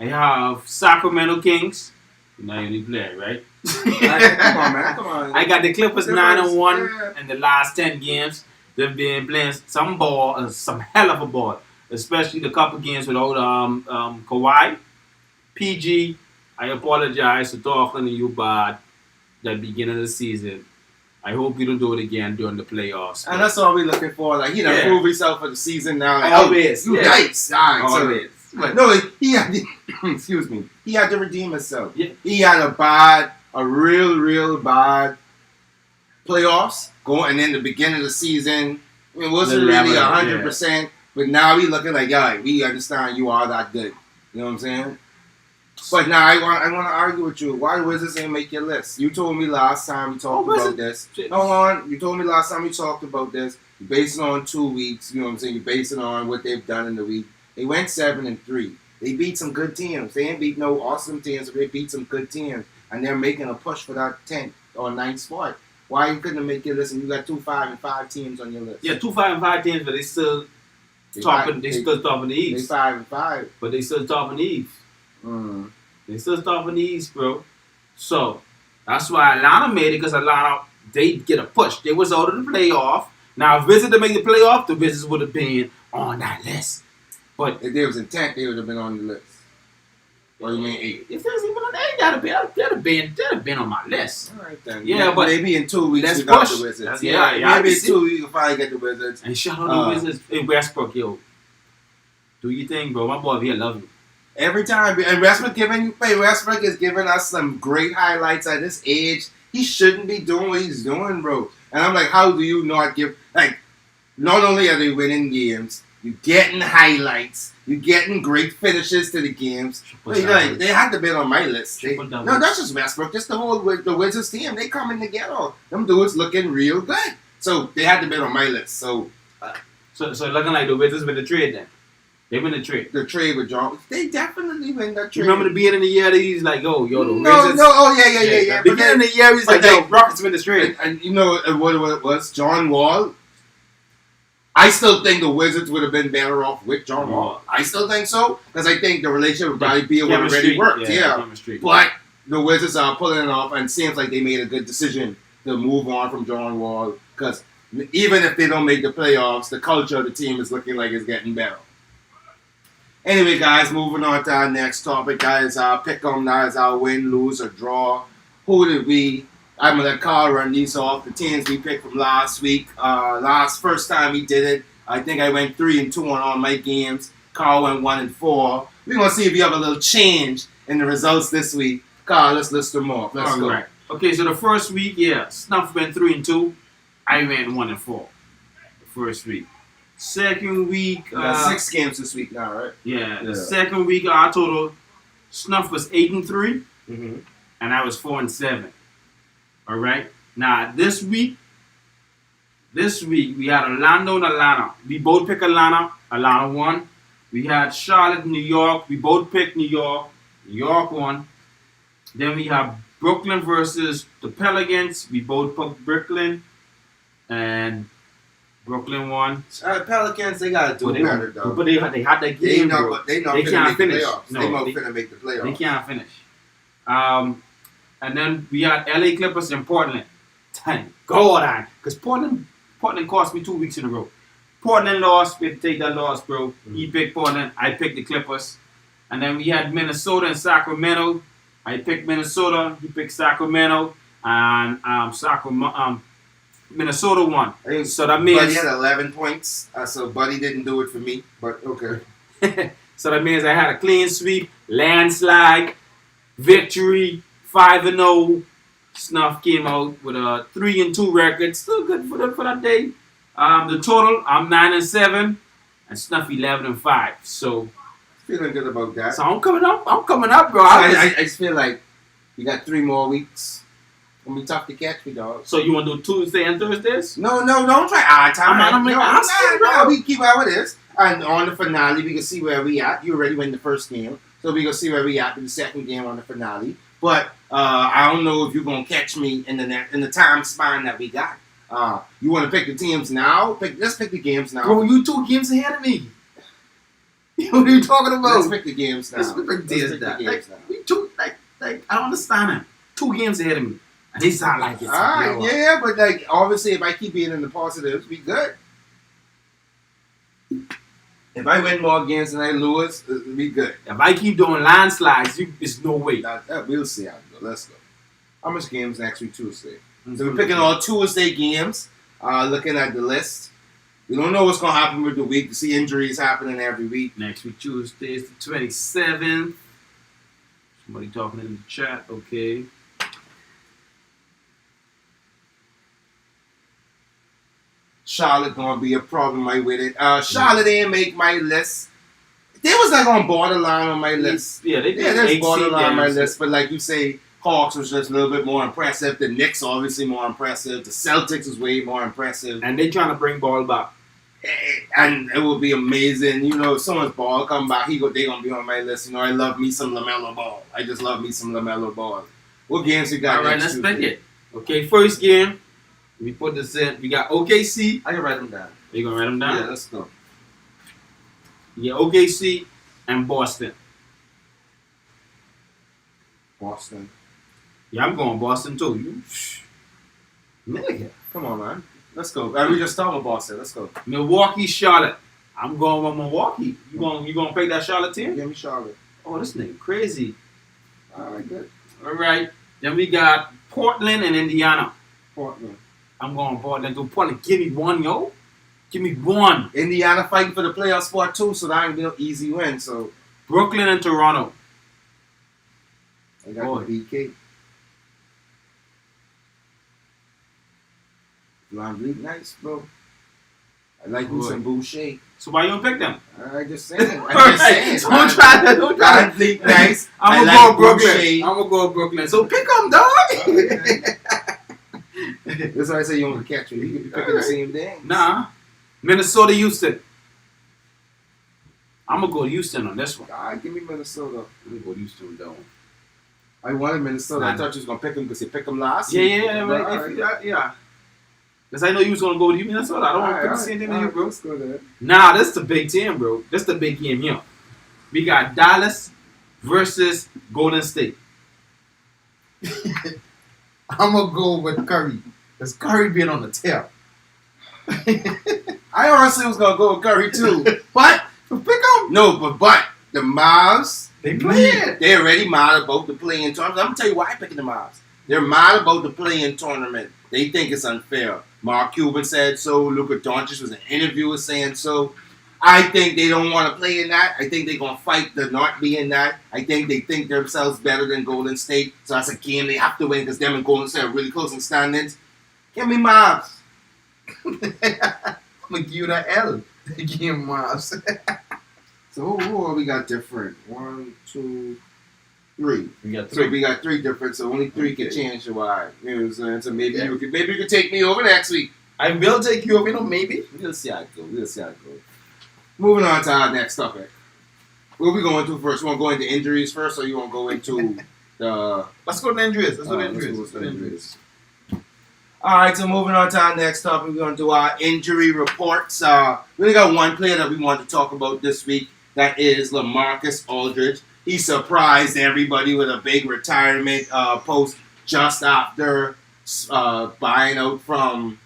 I have Sacramento Kings. Now you need to play, right? Come on, man. Come on. I got the Clippers 9-1 yeah. in the last 10 games. They've been playing some ball, some hell of a ball. Especially the couple games without Kawhi. PG, I apologize for talking to you bad the beginning of the season. I hope you don't do it again during the playoffs. And that's all we're looking for. Like, you know, Yeah. prove yourself for the season now. Like, Always. You Yeah. nice. All right, so- Always. But no, he had excuse me. He had to redeem himself. Yeah. He had a real bad playoffs going, and then the beginning of the season, it wasn't The really level, 100%. But now he looking like, yeah, we understand you are that good. You know what I'm saying? But now I want to argue with you. Why the Wizards ain't make your list? You told me last time we talked about this. Hold on. You told me last time we talked about this. You base it on 2 weeks. You know what I'm saying? You base it on what they've done in the week. They went 7-3. They beat some good teams. They ain't beat no awesome teams, but they beat some good teams. And they're making a push for that 10th or 9th spot. Why you couldn't make your list and you got 2 5-5 teams on your list? Yeah, 2 5-5 teams, but they still topping. They still topping the They East. 5-5. But they still topping the East. They still topping the East, bro. So that's why Atlanta made it, because Atlanta, they get a push. They was out of the playoff. Now, if Wizards to make the playoff, the Wizards would have been on that list. But If there was intent, they would have been on the list. What do you mean 8? if there's even an eight, that'd have been on my list. All right then. Yeah, but maybe in 2 weeks let's we got push. the Wizards. Yeah, I maybe in see. 2 weeks you can finally get the Wizards. And shout out the Wizards in Westbrook, yo. Do your thing, bro. My boy here love you. Every time, and Westbrook is giving us some great highlights at this age. He shouldn't be doing what he's doing, bro. And I'm like, how do you not give, like, not only are they winning games, you're getting highlights, you're getting great finishes to the games. Like, they had to be on my list. Triple doubles. No, that's just Westbrook. Just the Wizards team. They coming together. Them dudes looking real good. So they had to be on my list. So So looking like the Wizards win the trade then. They win the trade. the trade with John, they definitely win that trade. You remember the beginning of the year that he's like, the No, Wizards. oh yeah. The beginning of the year he's but like, they- Rockets win the trade. And you know what it was? John Wall. I still think the Wizards would have been better off with John Wall. I still think so, because I think the relationship with Bradley Beal would have already worked. Yeah. Chemistry. But the Wizards are pulling it off, and it seems like they made a good decision to move on from John Wall, because even if they don't make the playoffs, the culture of the team is looking like it's getting better. Anyway, guys, moving on to our next topic, guys. Our pick 'em now is our win, lose, or draw. Who did we? I'm gonna let Carl run these off. The teams we picked from last week. First time he did it, I think I went 3-2 on all my games. Carl went 1-4. We're gonna see if you have a little change in the results this week. Carl, let's list them off. Let's go. Right. Okay, so the first week, Snuff went 3-2. I went 1-4. The first week. Second week, We got 6 games this week now, right? the second week, our total Snuff was 8-3, Mm-hmm. and I was 4-7. All right. Now this week we had Orlando and Atlanta. We both picked Atlanta. Atlanta won. We had Charlotte, New York. We both picked New York. New York won. Then we have Brooklyn versus the Pelicans. We both picked Brooklyn, and Brooklyn won. Pelicans, they gotta do better though. But they had that They game, not, bro. they not They finna can't make the finish. playoffs. No, they not they- finna make the playoffs. They can't finish. And then we had LA Clippers in Portland. Thank God, because Portland cost me 2 weeks in a row. Portland lost. We had to take that loss, bro. He picked Portland. I picked the Clippers. And then we had Minnesota and Sacramento. I picked Minnesota. He picked Sacramento, and Minnesota won. So that means Buddy had 11 points, so Buddy didn't do it for me, but okay. so that means I had a clean sweep, landslide, victory, 5-0. Snuff came out with a 3-2 record, still good for that day. The total, I'm 9-7, and Snuff 11-5. So Feeling good about that. I'm coming up. Bro. I just feel like we got 3 more weeks. Gonna be tough to catch me, dog. So you want to do Tuesday and Thursdays? No, don't try odd time. I'm asking, bro. We keep how it is. And on the finale, we can see where we at. You already win the first game, so we can see where we at in the second game on the finale. But I don't know if you're gonna catch me in the time span that we got. You want to pick the teams now? Let's pick the games now. Bro, you 2 games ahead of me. What are you talking about? Let's pick the games now. Let's pick the games now. We 2 like I don't understand it. 2 games ahead of me. And they sound like it's alright, yeah, but like obviously if I keep being in the positives, we good. If I win more games than I lose, we good. If I keep doing landslides, it's no way. We'll see how it goes. Let's go. How much games next week Tuesday? So we're picking all Tuesday games. Looking at the list. We don't know what's going to happen with the week. You see injuries happening every week. Next week Tuesday is the 27th. Somebody talking in the chat. Okay. Charlotte going to be a problem with it. Charlotte didn't make my list. They was like on borderline on my list. Yeah, they did. That's borderline on my list. But like you say, Hawks was just a little bit more impressive. The Knicks obviously more impressive. The Celtics is way more impressive. And they trying to bring ball back. And it will be amazing. You know, if someone's ball come back, they going to be on my list. You know, I love me some LaMelo Ball. I just love me some LaMelo Ball. What games we got? All right, let's pick it. Okay, first game. We put this in. We got OKC. I can write them down. You going to write them down? Yeah, let's go. Yeah, OKC and Boston. Boston. Yeah, I'm going Boston too. You, nigga. Come on, man. Let's go. We just talking about Boston. Let's go. Milwaukee, Charlotte. I'm going with Milwaukee. You gonna pick that Charlotte team? Give me Charlotte. Oh, this nigga crazy. All right, good. All right. Then we got Portland and Indiana. Portland. I'm going Portland. Do Portland? Give me one, yo. Give me one. Indiana fighting for the playoff spot too, so that ain't no easy win. So Brooklyn and Toronto. I got the BK. Long nice, bro. I like me some Boucher. So why you don't pick them? I just saying. I'm just saying. Don't try that. Bleak nice. I'm gonna go Brooklyn. I'm gonna go Brooklyn. So pick them, dog. That's why I say you want to catch me. You can be picking the same thing. Nah. Minnesota, Houston. I'm gonna go Houston on this one. Give me Minnesota. I'm gonna go Houston though. I wanted Minnesota. I thought you was gonna pick them because you picked them last. Yeah. Because I know you was going to go with Minnesota. I don't want to pick the same thing with you, bro. Let's go there. Nah, this is the big team, bro. This is the big game here. We got Dallas versus Golden State. I'm going to go with Curry. Because Curry being on the tail. I honestly was going to go with Curry too. But, pick them. No, but the Mavs, they playing. They already mad about the play-in tournament. I'm going to tell you why I'm picking the Mavs. They're mad about the play-in tournament. They think it's unfair. Mark Cuban said so. Luka Doncic was an interviewer saying so. I think they don't want to play in that. I think they're going to fight to not be in that. I think they think themselves better than Golden State. So that's a game they have to win because them and Golden State are really close in standings. Give me Mavs. I'm going to give you that L. Give me Mavs. So who we got different? 1, 2, 3. We got 3. So we got 3 different. So only 3 can change the why. You know what I'm saying? So maybe you can take me over next week. I will take you over, maybe. We'll see how it goes. Moving on to our next topic. What are we going to first? You want to go into injuries first, or you want to go into the... Let's go to injuries. Let's go to injuries. All right, so moving on to our next topic, we're going to do our injury reports. We only got one player that we want to talk about this week. That is LaMarcus Aldridge. He surprised everybody with a big retirement post just after buying out from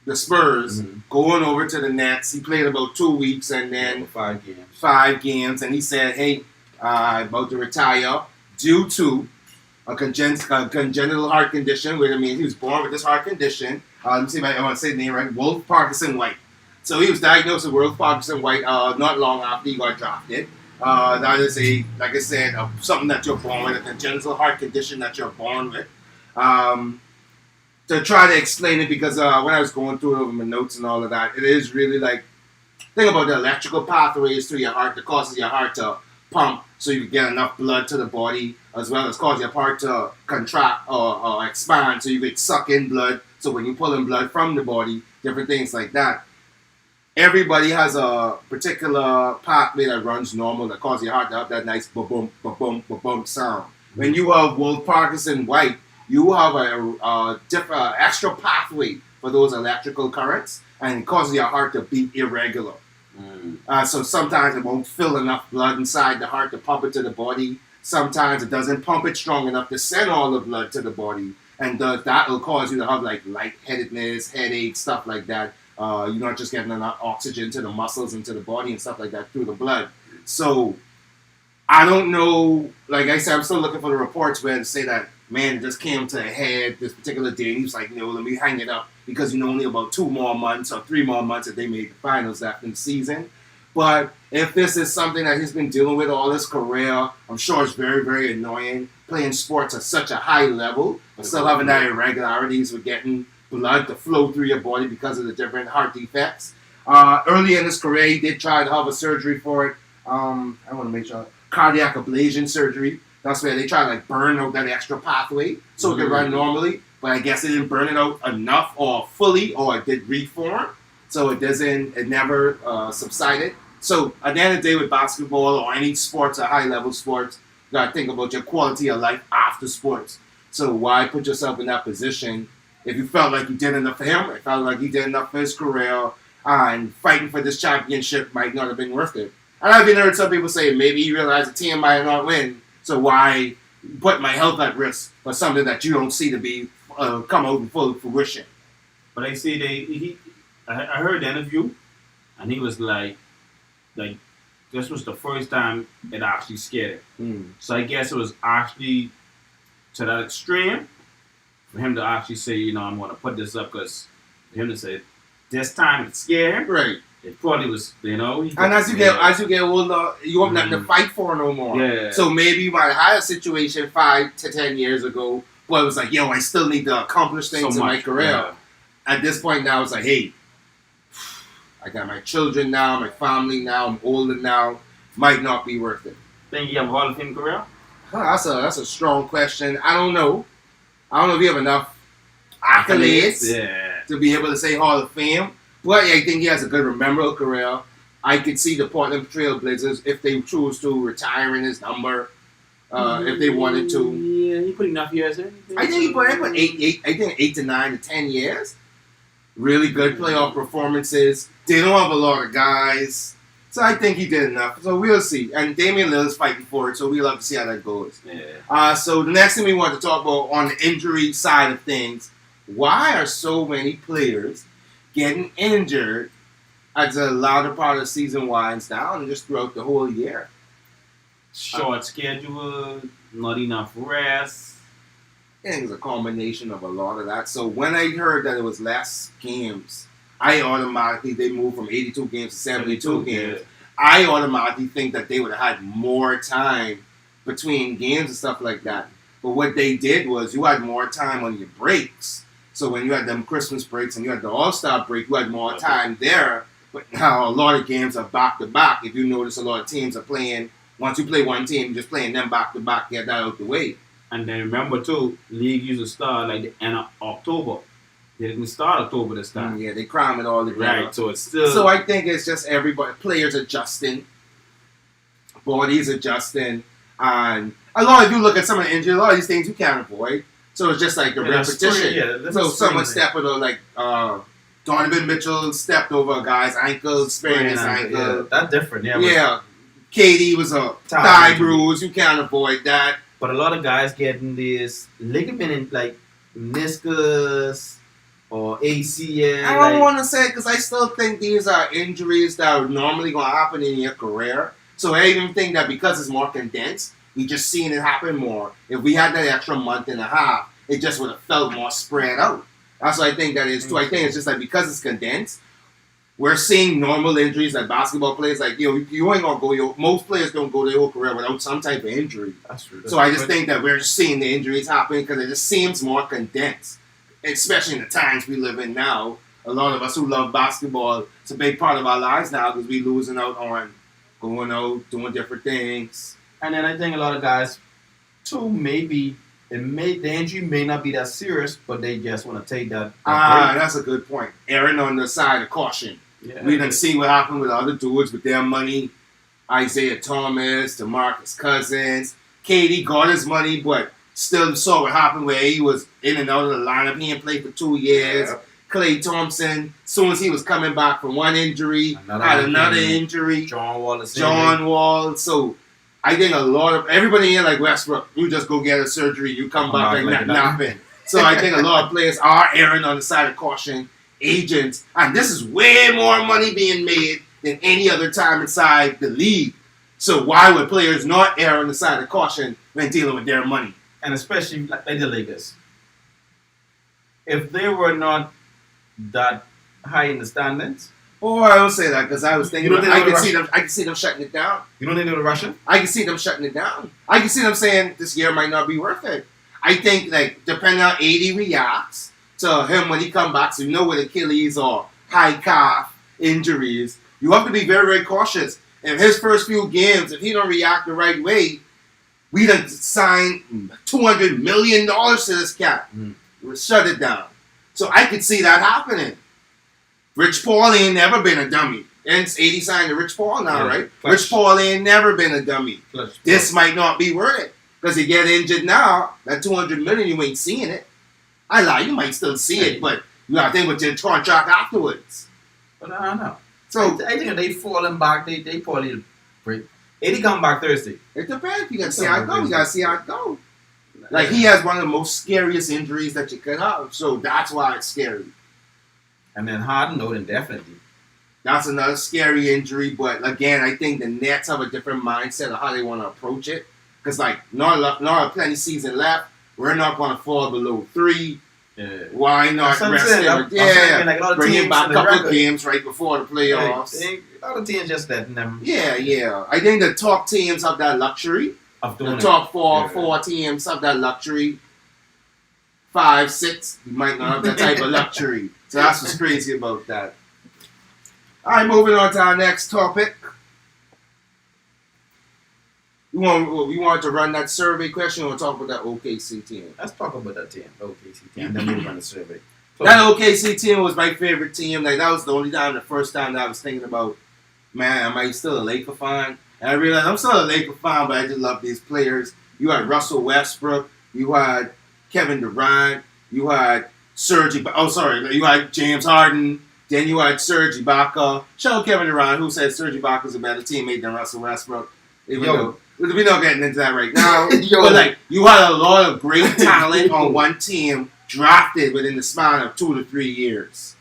the Spurs, going over to the Nets. He played about 2 weeks and then 5 games. 5 games, and he said, "Hey, I'm about to retire, due to a congenital heart condition, which means he was born with this heart condition. Let me see if I want to say the name right. Wolf Parkinson White. So he was diagnosed with Wolf Parkinson White not long after he got drafted. That is like I said, something that you're born with, a congenital heart condition that you're born with. To try to explain it, because when I was going through it over my notes and all of that, it is really like, think about the electrical pathways through your heart that causes your heart to pump so you can get enough blood to the body, as well as cause your heart to contract or expand so you can suck in blood. So when you pull in blood from the body, different things like that. Everybody has a particular pathway that runs normal that causes your heart to have that nice ba-boom, ba-boom, ba-boom sound. When you have Wolf Parkinson White, you have a different extra pathway for those electrical currents, and it causes your heart to beat irregular. So sometimes it won't fill enough blood inside the heart to pump it to the body. Sometimes it doesn't pump it strong enough to send all the blood to the body, and that will cause you to have like lightheadedness, headaches, stuff like that. You're not just getting enough oxygen to the muscles and to the body and stuff like that through the blood. So I don't know. Like I said, I'm still looking for the reports where they say that, man, it just came to a head this particular day. And he was like, let me hang it up because only about 2 more months or 3 more months that they made the finals after the season. But if this is something that he's been dealing with all his career, I'm sure it's very, very annoying. Playing sports at such a high level, but still having that irregularities with getting blood to flow through your body because of the different heart defects. Early in his career, he did try to have a surgery for it. I want to make sure. Cardiac ablation surgery. That's where they try to like burn out that extra pathway so it can run normally. But I guess it didn't burn it out enough or fully, or it did reform. So it never subsided. So at the end of the day with basketball or any sports or high level sports, you gotta think about your quality of life after sports. So why put yourself in that position if you felt like you did enough for him, it felt like he did enough for his career, and fighting for this championship might not have been worth it. And I've even heard some people say maybe he realized the team might not win, so why put my health at risk for something that you don't see to be come out in full fruition. But I see I heard the interview, and he was like this was the first time it actually scared him. So I guess it was actually to that extreme for him to actually say, I'm going to put this up, because for him to say this time it scared him. Right. It probably was, And as you get older, you have nothing to fight for no more. Yeah. So maybe you might have had a situation 5 to 10 years ago, but it was like, I still need to accomplish things in my career. Yeah. At this point now, it's like, hey, I got my children now, my family now, I'm older now. Might not be worth it. Think you have a Hall of Fame career? That's a strong question. I don't know. I don't know if you have enough accolades to be able to say Hall of Fame. But I think he has a good memorable career. I could see the Portland Trail Blazers, if they choose to, retire in his number, if they wanted to. Yeah, he put enough years in. I think he put 8 to 9 to 10 years. Really good playoff performances. They don't have a lot of guys. So I think he did enough. So we'll see. And Damian Lillard's fighting for it, so we'll have to see how that goes. Yeah. So the next thing we want to talk about on the injury side of things, why are so many players getting injured as the latter part of the season winds down and just throughout the whole year? Short schedule, not enough rest. I think it's a combination of a lot of that. So when I heard that it was less games, I automatically, they moved from 82 games to 72 games. Yeah. I automatically think that they would have had more time between games and stuff like that. But what they did was you had more time on your breaks. So when you had them Christmas breaks and you had the All-Star break, you had more time there. But now a lot of games are back-to-back. If you notice, a lot of teams are playing, once you play one team, you're just playing them back-to-back, get that out the way. And then remember, too, league used to start like the end of October. They didn't start October this time. Yeah, they cram it all together. Right, so it's still... So I think it's just everybody, players adjusting, bodies adjusting, and a lot of you look at some of the injuries, a lot of these things you can't avoid. So it's just like the repetition. So someone stepped on, like, Donovan Mitchell stepped over a guy's ankle, sprained his ankle. Yeah, that's different, Yeah. KD was a thigh bruise, you can't avoid that. But a lot of guys getting this ligament in, like, meniscus or ACL. I don't want to say, because I still think these are injuries that are normally going to happen in your career. So I even think that because it's more condensed, We just seeing it happen more. If we had that extra month and a half, it just would have felt more spread out. That's what I think that is too. I think it's just like because it's condensed, we're seeing normal injuries like basketball players. Like you ain't gonna go. Most players don't go their whole career without some type of injury. That's true. So I just think that we're just seeing the injuries happen because it just seems more condensed, especially in the times we live in now. A lot of us who love basketball, it's a big part of our lives now because we losing out on going out, doing different things. And then I think a lot of guys, too, the injury may not be that serious, but they just want to take that. That's a good point. Erring on the side of caution. Yeah. We done see what happened with other dudes with their money. Isaiah Thomas, DeMarcus Cousins. KD got his money, but still saw what happened where he was in and out of the lineup. He didn't play for 2 years. Yeah. Klay Thompson, as soon as he was coming back from one injury, had another injury. John Wall. So I think a lot of everybody here like Westbrook, you just go get a surgery, you come back like nothing. So I think a lot of players are erring on the side of caution. Agents, and this is way more money being made than any other time inside the league. So why would players not err on the side of caution when dealing with their money? And especially like the Lakers. If they were not that high in the standings, Oh, I don't say that because I was thinking. You don't think I they can were see them shutting it down. you don't think they were rushing? I can see them shutting it down. I can see them saying this year might not be worth it. I think like depending on how AD reacts to him when he come back, so you know with Achilles or high calf injuries, you have to be very, very cautious. In his first few games, if he don't react the right way, we done signed $200 million to this cat. We'll shut it down. So I could see that happening. Rich Paul ain't never been a dummy. And 80 signed to Rich Paul now, right? Clutch. Rich Paul ain't never been a dummy. Clutch. This might not be worth it. Because he get injured now, that $200 million, you ain't seeing it. I lie, you might still see it, but you got to think with your contract afterwards. But I don't know. So I think if they falling back, they probably break. 80 come back Thursday. it depends. You got to see how it go. You got to see how it go. Like, he has one of the most scariest injuries that you could have. So that's why it's scary. And then Harden, no, indefinitely. That's another scary injury. But again, I think the Nets have a different mindset of how they want to approach it. Because, like, not plenty season left. We're not going to fall below 3. Yeah. Why not That's what I'm rest saying. him? I'm saying, like, a lot of Bring him teams back in a the couple of record. games right before the playoffs. A lot of teams just letting them Yeah. I think the top teams have that luxury. of doing The it. top Yeah. four teams have that luxury. 5, 6, you might not have that type of luxury. So that's what's crazy about that. All right, moving on to our next topic. We want to run that survey question or talk about that OKC team? Let's talk about that team, OKC team, and then we'll run the survey. So, That OKC team was my favorite team. Like, that was the first time that I was thinking about, man, am I still a Laker fan? And I realized I'm still a Laker fan, but I just love these players. You had Russell Westbrook. You had Kevin Durant. You had you had James Harden. Then you had Serge Ibaka. Shout out Kevin Durant, who said Serge Ibaka was a better teammate than Russell Westbrook. Even though we're not getting into that right now. But like, you had a lot of great talent on one team drafted within the span of 2 to 3 years.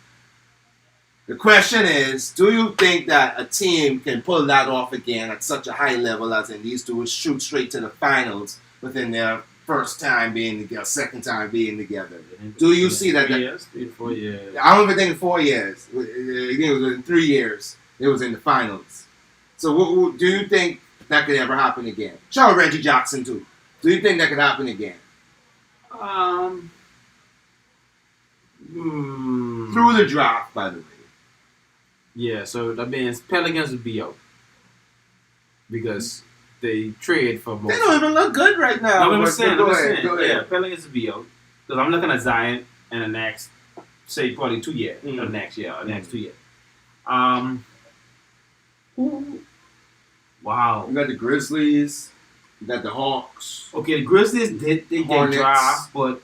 The question is, do you think that a team can pull that off again at such a high level as in these dudes shoot straight to the finals within their first time being together, second time being together? Do you see that? 3 years, 3 to 4 years. I don't even think in 4 years. I think it was in 3 years. It was in the finals. So do you think that could ever happen again? Shout out Reggie Jackson too. Do you think that could happen again? Through the draft, by the way. Yeah, so that means Pelicans would be out because they trade for most. They don't even look good right now. No, I'm But saying, go ahead. yeah, Pelicans would be out because I'm looking at Zion in the next, say, probably 2 years, or next year, or next 2 years. Wow. You got the Grizzlies. You got the Hawks. Okay, the Grizzlies did they get Hornets. draft, but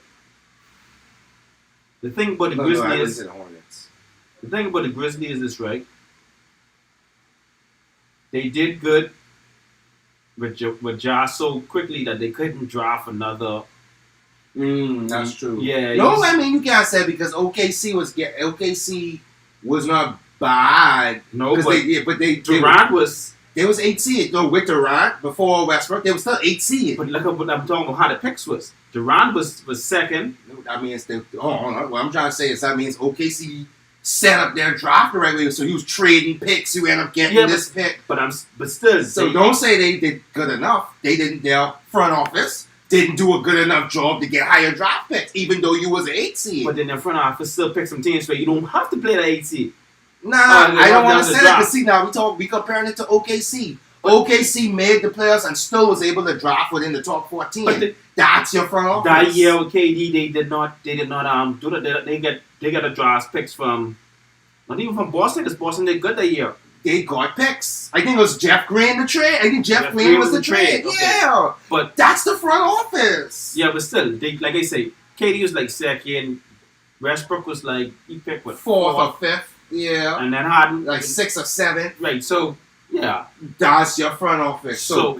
the thing about the No, I wouldn't Grizzlies, say the Hornets. the thing about the Grizzlies is right. They did good with Ja so quickly that they couldn't draft another. That's true. Yeah. No, he's- I mean you can't say because OKC was not bad. No, 'Cause but they Durant was They was 8 seed. No, with Durant before Westbrook, they was still 8 seed. But look at what I'm talking about. How the picks was. Durant was second. That means what I'm trying to say is that means OKC set up their draft the right way. So he was trading picks. You end up getting this pick. But still. So don't say they did good enough. They didn't. Their front office didn't do a good enough job to get higher draft picks, even though you was an 8 seed. But then their front office still pick some teams where you don't have to play the 8 seed. Nah, I don't want to say that because see now we comparing it to OKC. OKC made the playoffs and still was able to draft within the top 14. That's your front office. That year with KD, they did not do that. They got a draft picks from not even from Boston. Because Boston did good that year. They got picks. I think it was Jeff Green the trade. I think Jeff Green was the trade. Okay. Yeah, but that's the front office. Yeah, but still, they like I say, KD was like second. Westbrook was like he picked what fourth or fifth. Yeah, and then Harden like 6th or 7th. Right. So yeah, that's your front office. So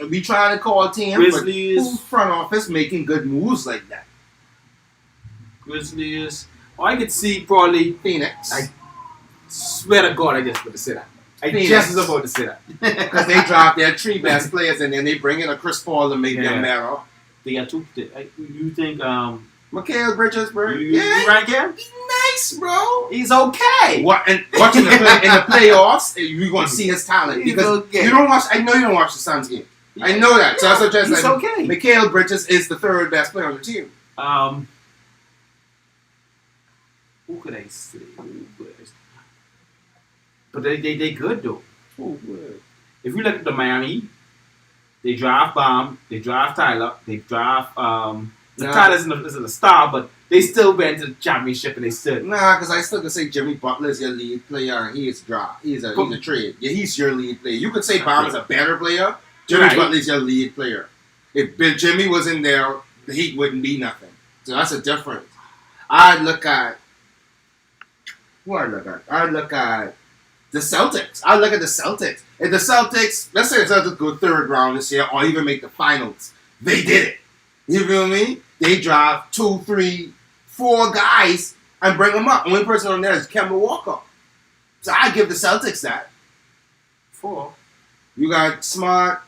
we trying to call teams, Grizzlies, but who's front office making good moves like that? Grizzlies. I could see probably Phoenix. I swear to God, I just about to say that. Phoenix. Just was about to say that. Because they drop their 3 best players and then they bring in a Chris Paul to make them better. They got 2. You think Mikal Bridges, bro? You right here? He's nice, bro. He's okay. What and watching in the playoffs, you're gonna see his talent He's because okay. you don't watch. I know you don't watch the Suns game. I know that. So that's what just he's like okay. Mikal Bridges is the 3rd best player on the team. Who could I say? But they good though. Oh, good. If you look at the Miami, they draft Baum, they draft Tyler, they draft Tyler isn't a star, but they still went to the championship and they stood. Nah, because I still can say Jimmy Butler is your lead player and he is draft. He's a trade. Yeah, he's your lead player. You could say Baum is a better player. Jimmy Butler is your lead player. If Jimmy was in there, the Heat wouldn't be nothing. So that's a difference. I'd look at the Celtics. I look at the Celtics. If the Celtics, let's say the Celtics go 3rd round this year or even make the finals, they did it. You feel me? They draft 2, 3, 4 guys and bring them up. Only person on there is Kemba Walker. So I give the Celtics that. 4. You got Smart,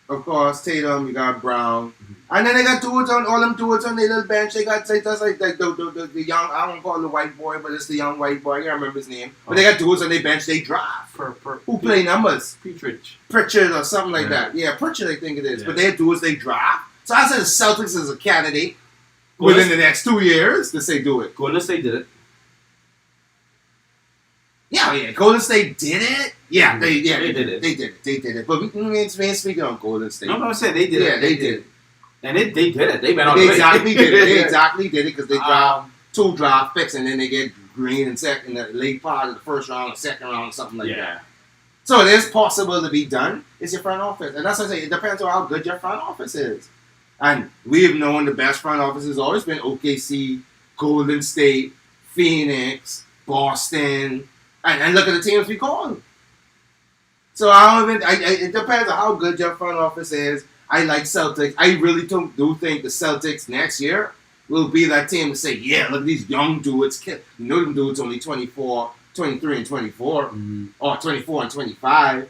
of course, Tatum, you got Brown. And then they got all them dudes on their little bench. They got that's like the young, I don't call it the white boy, but it's the young white boy. I can't remember his name. But they got dudes on their bench they draft. Who play numbers? Pritchard or something like that. Yeah, Pritchard I think it is. Yeah. But they have dudes they draft. So I said the Celtics is a candidate within the next 2 years to say do it. Golden State did it. Yeah. Golden State did it. Yeah, they did it. They did it. But we ain't speaking on Golden State. No, I'm saying they did it. Yeah, they did it. And they did it. They went on They exactly did it. They exactly did it because they dropped 2 draft picks and then they get Green in the late part of the 1st round or 2nd round or something like that. So it is possible to be done. It's your front office. And that's what I say. It depends on how good your front office is. And we've known the best front office has always been OKC, Golden State, Phoenix, Boston. And look at the teams we call them. So it depends on how good your front office is. I like Celtics. I really do think the Celtics next year will be that team to say, yeah, look at these young dudes. You know them dudes only 24, 23 and 24, or 24 and 25.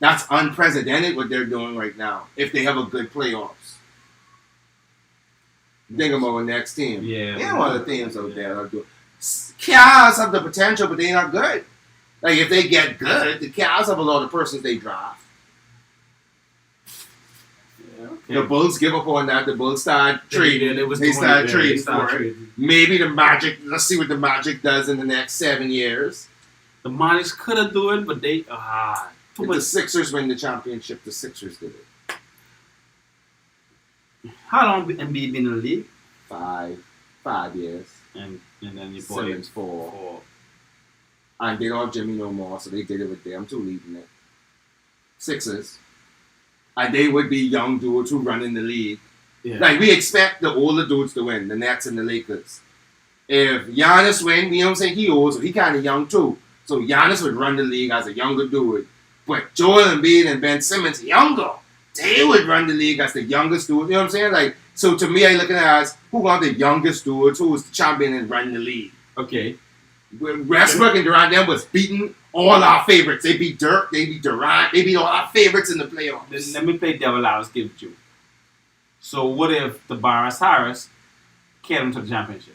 That's unprecedented what they're doing right now if they have a good playoffs. Think about the next team. Yeah. They don't want the teams out there are doing. Cavs have the potential, but they're not good. Like, if they get good, the Cavs have a lot of persons they draft. Yeah, okay. The Bulls give up on that. The Bulls started trading. They started trading for it. Maybe the Magic, let's see what the Magic does in the next 7 years. The Magic could have done it, but they... If the Sixers win the championship, the Sixers did it. How long have Embiid been in the league? 5 years. And then you bought him 4. And they don't have Jimmy no more, so they did it with them too, leading it. Sixers. And they would be young dudes who run in the league. Yeah. Like, we expect the older dudes to win, the Nets and the Lakers. If Giannis win, you know what I'm saying? He old, so he kind of young too. So Giannis would run the league as a younger dude. But Joel Embiid and Ben Simmons, younger. They would run the league as the youngest dude. You know what I'm saying? Like, so to me, I look at it as who are the youngest dudes, who was the champion and run the league. Okay. Westbrook and Durant them was beating all our favorites. They beat Dirk, they beat Durant, they beat all our favorites in the playoffs. Then let me play devil advocate with you. So what if Tobias Harris carried him to the championship?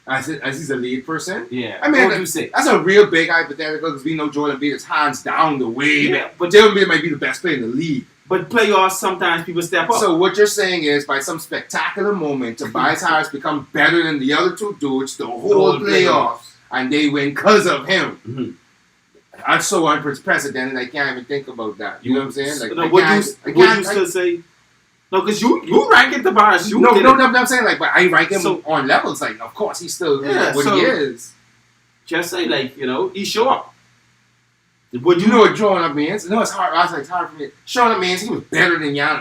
As he's a lead person? Yeah. I mean, what would you say? that's a real big hypothetical because we know Jordan Beat is hands down the way. Yeah, But Jordan Beat might be the best player in the league. But playoffs, sometimes people step up. So what you're saying is, by some spectacular moment, Tobias Harris become better than the other two dudes the whole playoffs, and they win because of him. Mhm. That's so unprecedented. I can't even think about that. You know what I'm saying? Like, No, would you still say? No, because you rank it Tobias. No, I'm saying like, but I rank him So- on levels. Like, of course, he's still Yeah, what so- he is. Just say like he show up. Would You know what drawing up means? No, it's hard. I was like, it's hard for me. Showing up means he was better than Giannis.